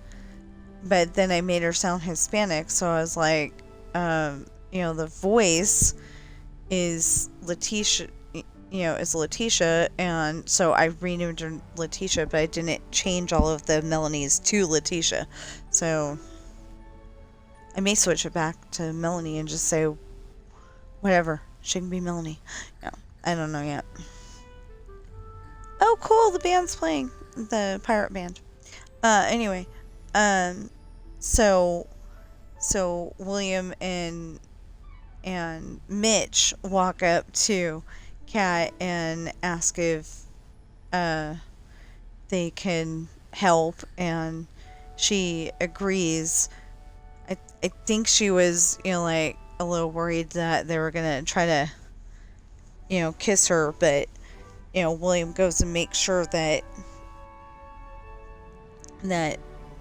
but then I made her sound Hispanic, so I was like, you know, the voice is Letitia, and so I renamed her Letitia, but I didn't change all of the Melanies to Letitia. So I may switch it back to Melanie and just say, whatever, she can be Melanie. Yeah, I don't know yet. Oh, cool, the band's playing, the pirate band. Anyway, so William and Mitch walk up to Kat and ask if they can help, and she agrees. I think she was, you know, like a little worried that they were gonna try to, you know, kiss her, but, you know, William goes and makes sure that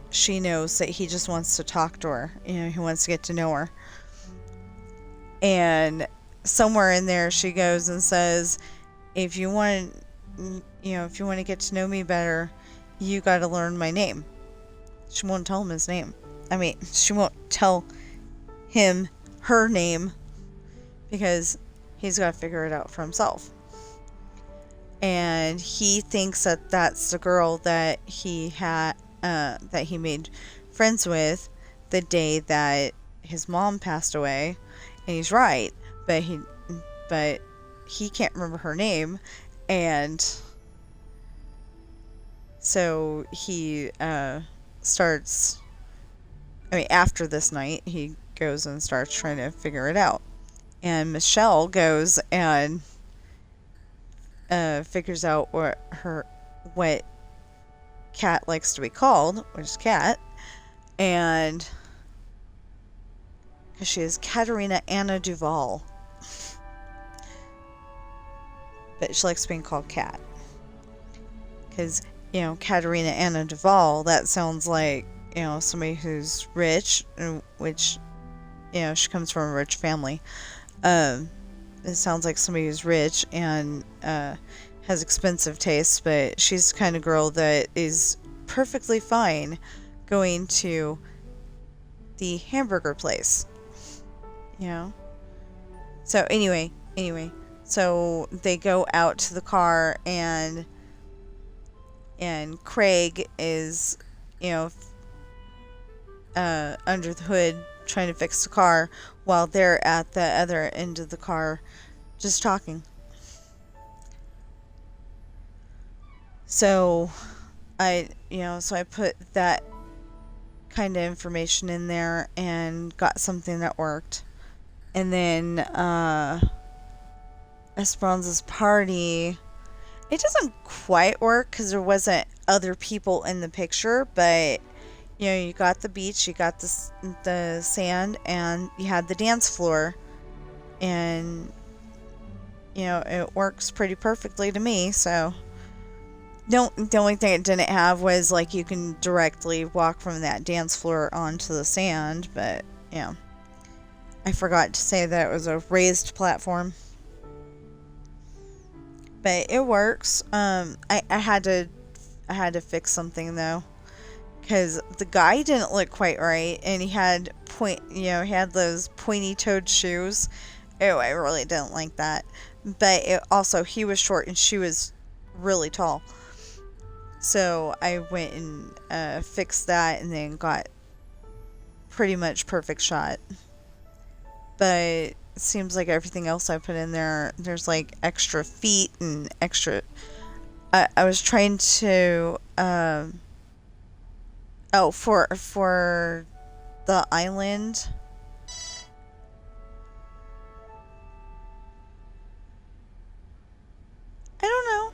she knows that he just wants to talk to her. You know, he wants to get to know her. And somewhere in there, she goes and says, if you want to get to know me better, you got to learn my name. She won't tell him his name. I mean, she won't tell him her name because he's got to figure it out for himself. And he thinks that that's the girl that he made friends with the day that his mom passed away. And he's right, but he can't remember her name, and so he starts. I mean, after this night, he goes and starts trying to figure it out, and Michelle goes and figures out what Kat likes to be called, which is Kat, and because she is Katerina Anna Duval. But she likes being called Kat. Because, you know, Katerina Anna Duval, that sounds like, you know, somebody who's rich, which, you know, she comes from a rich family. It sounds like somebody who's rich and has expensive tastes, but she's the kind of girl that is perfectly fine going to the hamburger place. You know? So anyway, so they go out to the car, and Craig is, you know, under the hood trying to fix the car while they're at the other end of the car just talking. So I put that kind of information in there and got something that worked. And then Esperanza's party, it doesn't quite work because there wasn't other people in the picture, but you know, you got the beach, you got the sand, and you had the dance floor, and you know, it works pretty perfectly to me. So the only thing it didn't have was like you can directly walk from that dance floor onto the sand, but yeah, I forgot to say that it was a raised platform. But it works. I had to fix something though, because the guy didn't look quite right, and he had he had those pointy-toed shoes. Oh, I really didn't like that. But he was short and she was really tall. So I went and fixed that, and then got pretty much perfect shot. But it seems like everything else I put in there, there's like extra feet and extra. I was trying to for the island. I don't know.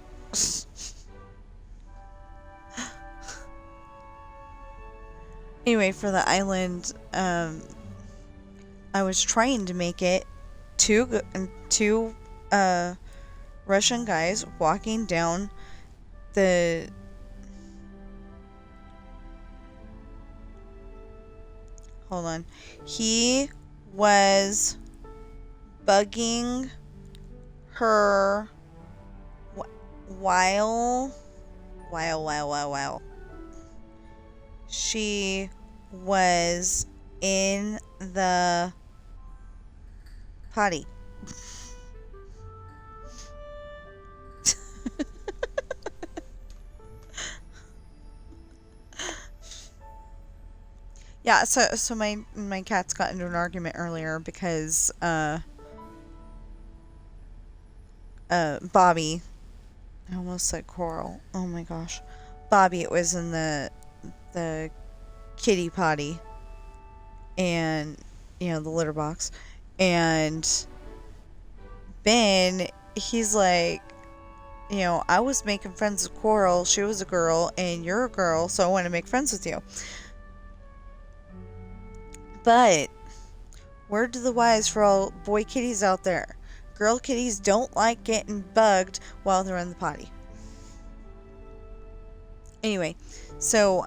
Anyway, for the island, I was trying to make it two Russian guys walking down the hold on. He was bugging her while she was in the potty. Yeah, so my cats got into an argument earlier because Bobby, I almost said Coral. Oh my gosh. Bobby, it was in the kitty potty, and you know, the litter box, and Ben, he's like, you know, I was making friends with Coral, she was a girl, and you're a girl, so I want to make friends with you. But word to the wise for all boy kitties out there, girl kitties don't like getting bugged while they're in the potty. Anyway, so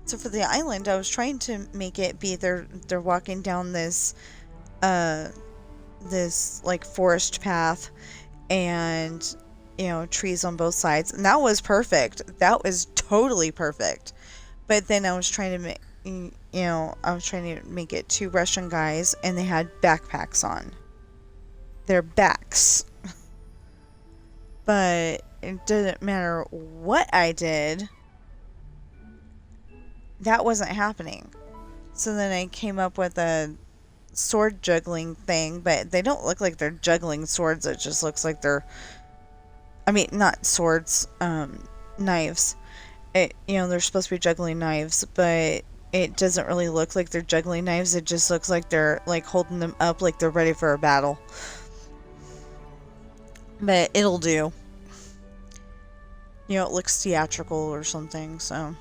for the island, I was trying to make it be they're walking down this like forest path, and you know, trees on both sides, and that was perfect. That was totally perfect. But then I was trying to make it two Russian guys, and they had backpacks on their backs. But it didn't matter what I did, that wasn't happening. So then I came up with a sword juggling thing, but they don't look like they're juggling swords. It just looks like they're, I mean, not swords, knives. They're supposed to be juggling knives, but it doesn't really look like they're juggling knives. It just looks like they're like holding them up like they're ready for a battle. But it'll do. You know, it looks theatrical or something, so.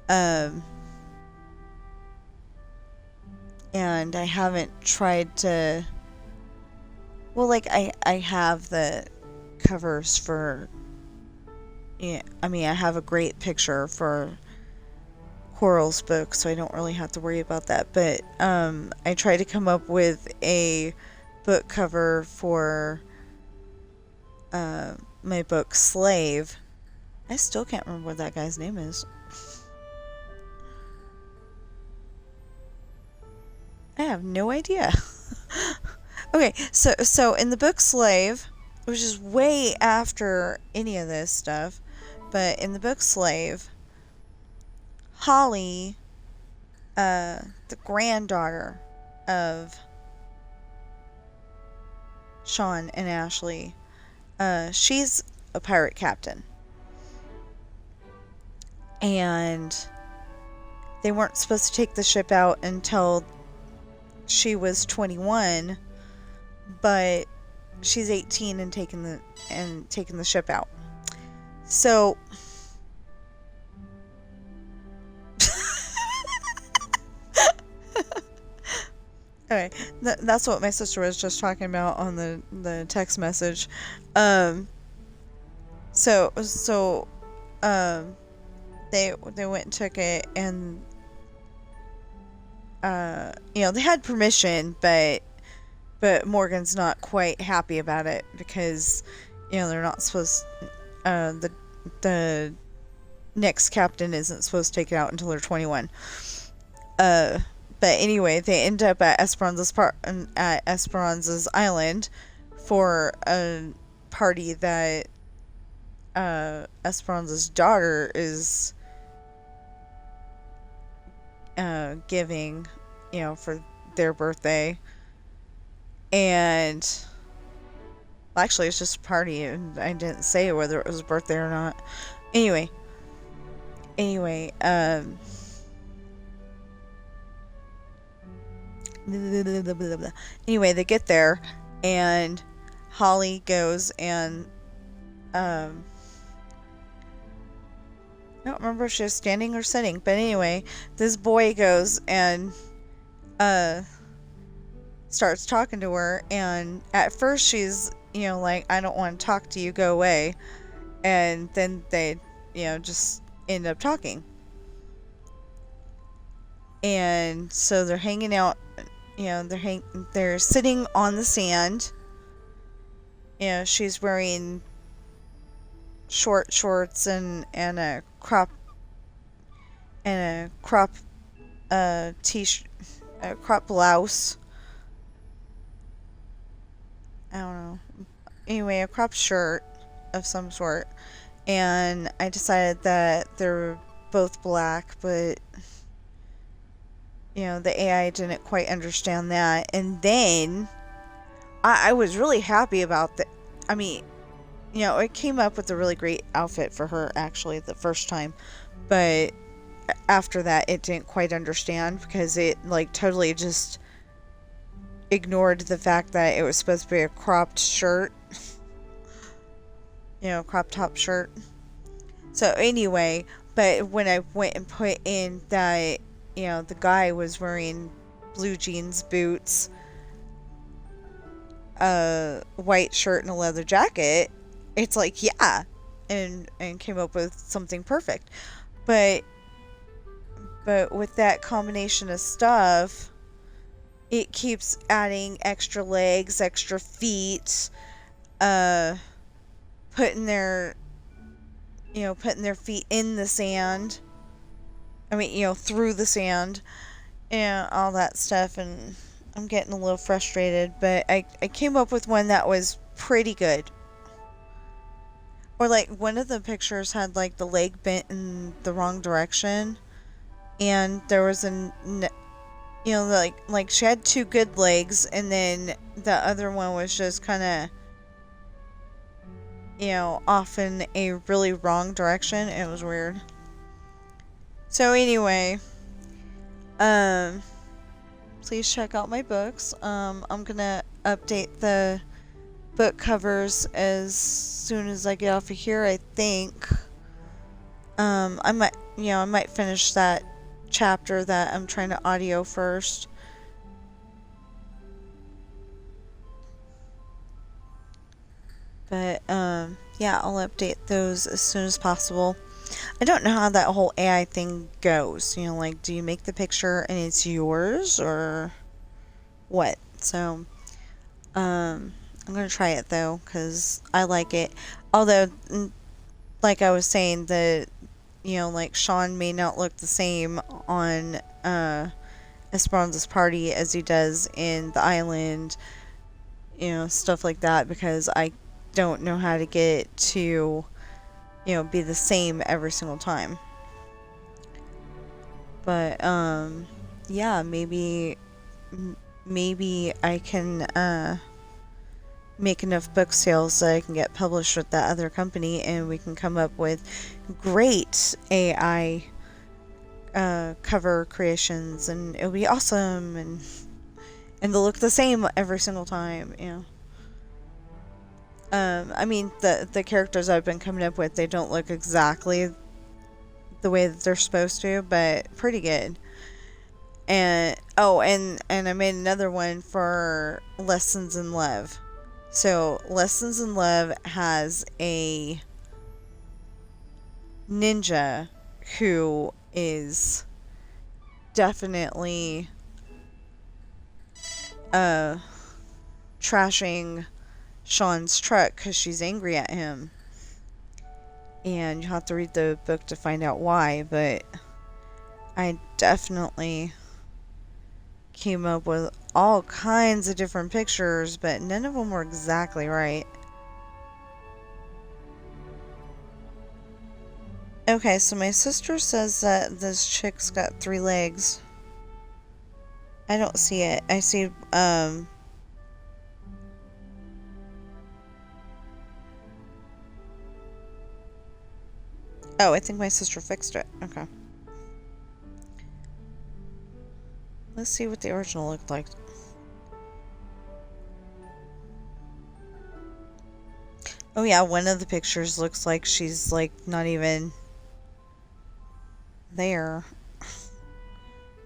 And I haven't tried to. Well, like, I have the covers for. Yeah, I mean, I have a great picture for Coral's book, so I don't really have to worry about that. But I tried to come up with a book cover for my book Slave. I still can't remember what that guy's name is. I have no idea. Okay, so in the book Slave, which is way after any of this stuff, but in the book Slave, Holly, the granddaughter of Sean and Ashley, she's a pirate captain. And they weren't supposed to take the ship out until she was 21, but she's 18 and taking the ship out. So Okay, that's what my sister was just talking about on the text message. So they went and took it, and they had permission, but Morgan's not quite happy about it because they're not supposed the next captain isn't supposed to take it out until they're 21. But anyway, they end up at Esperanza's Island for a party that Esperanza's daughter is giving, for their birthday. And well, actually, it's just a party, and I didn't say whether it was a birthday or not. Anyway, anyway, they get there, and Holly goes and I don't remember if she was standing or sitting, but anyway, this boy goes and starts talking to her, and at first she's like, I don't want to talk to you, go away. And then they just end up talking, and so they're hanging out. They're sitting on the sand. She's wearing short shorts and a crop t-shirt, a crop blouse. I don't know. Anyway, a crop shirt of some sort. And I decided that they're both black, but the AI didn't quite understand that. And then I was really happy about that. I mean, it came up with a really great outfit for her actually the first time, but after that it didn't quite understand because it totally just ignored the fact that it was supposed to be a cropped shirt. Crop top shirt. So anyway, but when I went and put in that, the guy was wearing blue jeans, boots, a white shirt, and a leather jacket, it's like, yeah, and came up with something perfect. But with that combination of stuff, it keeps adding extra legs, extra feet, putting their feet in the sand. I mean, through the sand and all that stuff, and I'm getting a little frustrated, but I came up with one that was pretty good. Or one of the pictures had the leg bent in the wrong direction, and there was she had two good legs, and then the other one was just kind of off in a really wrong direction. It was weird. So anyway, please check out my books. I'm gonna update the book covers as soon as I get off of here, I think. I might finish that chapter that I'm trying to audio first. But yeah, I'll update those as soon as possible. I don't know how that whole AI thing goes. Do you make the picture and it's yours or what? So I'm gonna try it though, because I like it. Although, like I was saying, that Sean may not look the same on Esperanza's party as he does in the island, stuff like that, because I don't know how to get it to be the same every single time. But yeah, maybe I can make enough book sales that I can get published with that other company, and we can come up with great AI cover creations, and it'll be awesome, and they'll look the same every single time. I mean, the characters I've been coming up with, they don't look exactly the way that they're supposed to, but pretty good. And I made another one for Lessons in Love. So Lessons in Love has a ninja who is definitely trashing Sean's truck because she's angry at him. And you have to read the book to find out why, but I definitely came up with all kinds of different pictures, but none of them were exactly right. Okay, so my sister says that this chick's got 3 legs. I don't see it. I see, oh, I think my sister fixed it. Okay. Let's see what the original looked like. Oh yeah, one of the pictures looks like she's like not even there.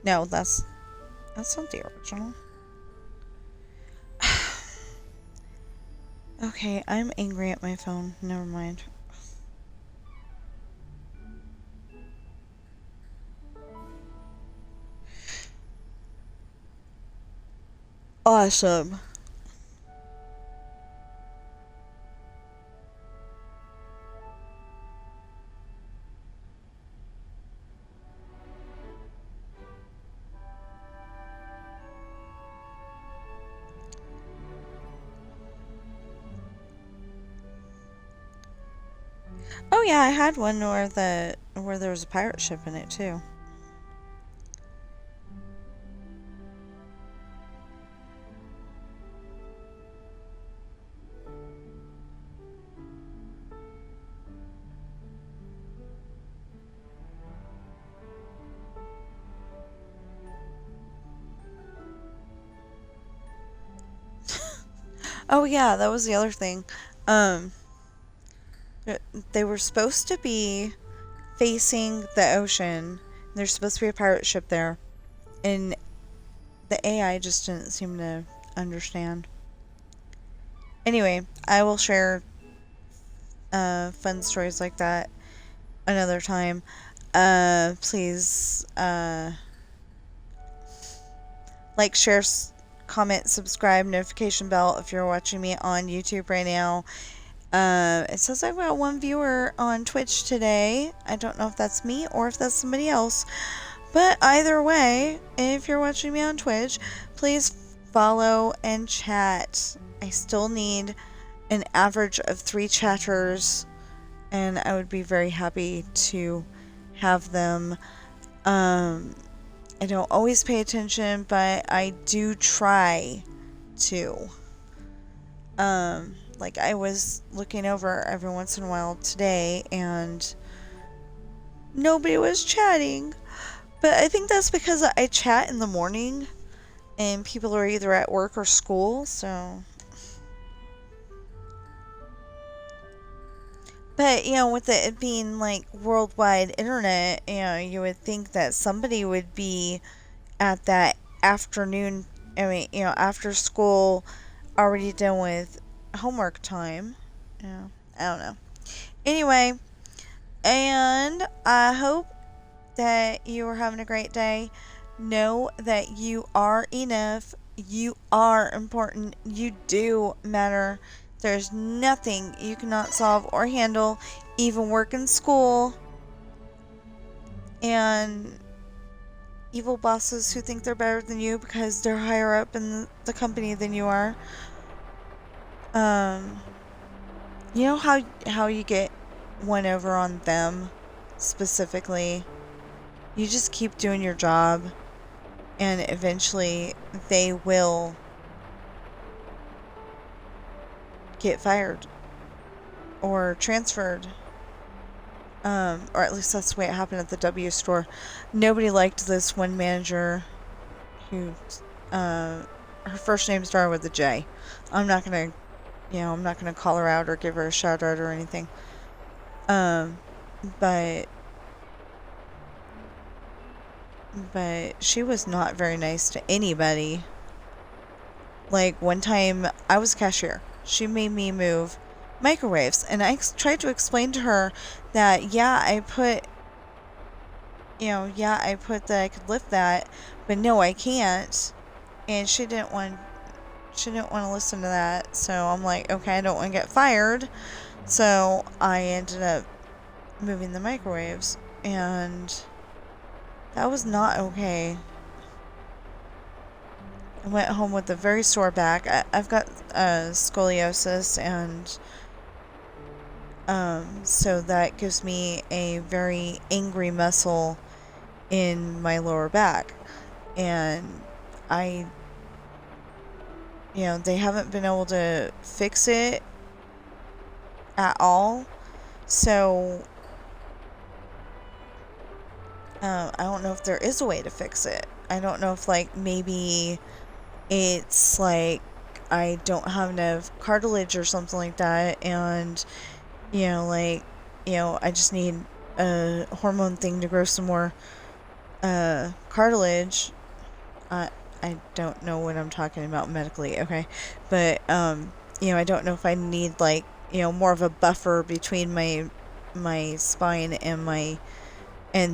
No, that's not the original. Okay, I'm angry at my phone. Never mind. Awesome. Oh yeah, I had one where there was a pirate ship in it too. Oh yeah, that was the other thing. They were supposed to be facing the ocean. There's supposed to be a pirate ship there. And the AI just didn't seem to understand. Anyway, I will share fun stories like that another time. Please like, share, comment, subscribe, notification bell if you're watching me on YouTube right now. It says I've got 1 viewer on Twitch today. I don't know if that's me or if that's somebody else. But either way, if you're watching me on Twitch, please follow and chat. I still need an average of 3 chatters, and I would be very happy to have them. I don't always pay attention, but I do try to. Like, I was looking over every once in a while today, and nobody was chatting. But I think that's because I chat in the morning, and people are either at work or school, so. But, you know, with it being, like, worldwide internet, you know, you would think that somebody would be at that afternoon, after school, already done with homework time. Yeah, I don't know. Anyway, and I hope that you are having a great day. Know that you are enough. You are important. You do matter. There's nothing you cannot solve or handle, even work in school. And evil bosses who think they're better than you because they're higher up in the company than you are. You know how you get one over on them specifically? You just keep doing your job, and eventually they will get fired or transferred. Or at least that's the way it happened at the W store. Nobody liked this one manager who, her first name started with a J. I'm not gonna call her out or give her a shout out or anything. But but she was not very nice to anybody. Like, one time, I was a cashier. She made me move microwaves, and I tried to explain to her that, yeah, I put that I could lift that, but no, I can't. And she didn't want to listen to that. So I'm like, okay, I don't want to get fired. So I ended up moving the microwaves, and that was not okay. I went home with a very sore back. I've got scoliosis, and so that gives me a very angry muscle in my lower back. And they haven't been able to fix it at all. So I don't know if there is a way to fix it. I don't know if, like, maybe it's like I don't have enough cartilage or something like that, and I just need a hormone thing to grow some more cartilage. I don't know what I'm talking about medically, okay? But I don't know if I need, like, more of a buffer between my spine and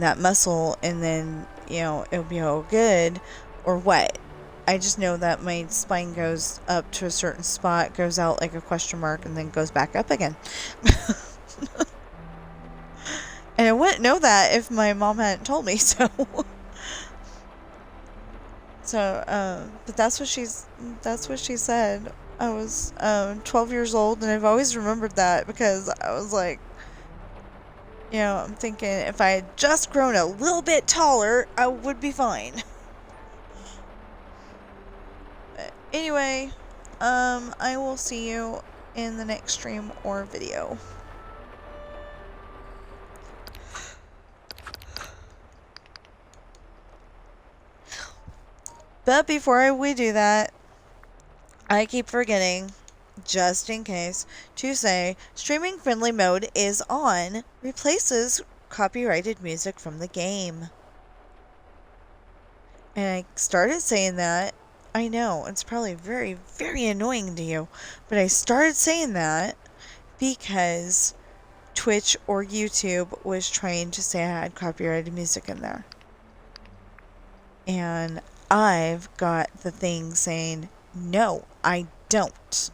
that muscle, and then it'll be all good, or what. I just know that my spine goes up to a certain spot, goes out like a question mark, and then goes back up again. And I wouldn't know that if my mom hadn't told me, so. But that's what she said. I was 12 years old, and I've always remembered that, because I was like, I'm thinking if I had just grown a little bit taller, I would be fine. But anyway, I will see you in the next stream or video. But before we do that, I keep forgetting, just in case, to say streaming friendly mode is on, replaces copyrighted music from the game. And I started saying that. I know, it's probably very, very annoying to you, but I started saying that because Twitch or YouTube was trying to say I had copyrighted music in there. And I've got the thing saying, no, I don't.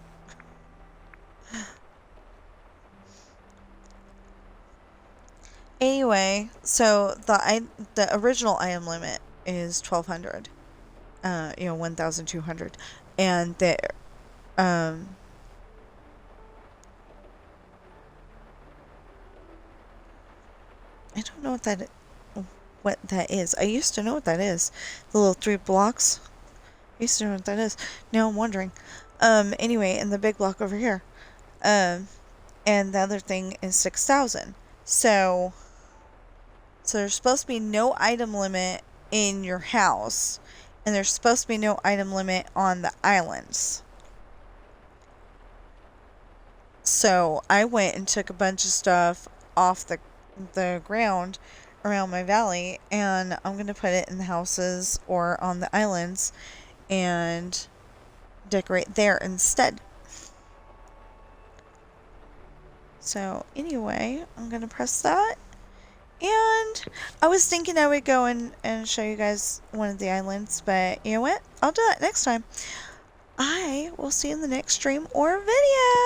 Anyway, so the original item limit is 1,200. 1,200. And I don't know what that is. I used to know what that is. The little 3 blocks. I used to know what that is. Now I'm wondering. Anyway, and the big block over here. And the other thing is 6,000. So there's supposed to be no item limit in your house, and there's supposed to be no item limit on the islands. So I went and took a bunch of stuff off the ground around my valley, and I'm going to put it in the houses or on the islands and decorate there instead. So anyway, I'm going to press that. And I was thinking I would go and show you guys one of the islands, but you know what? I'll do that next time. I will see you in the next stream or video.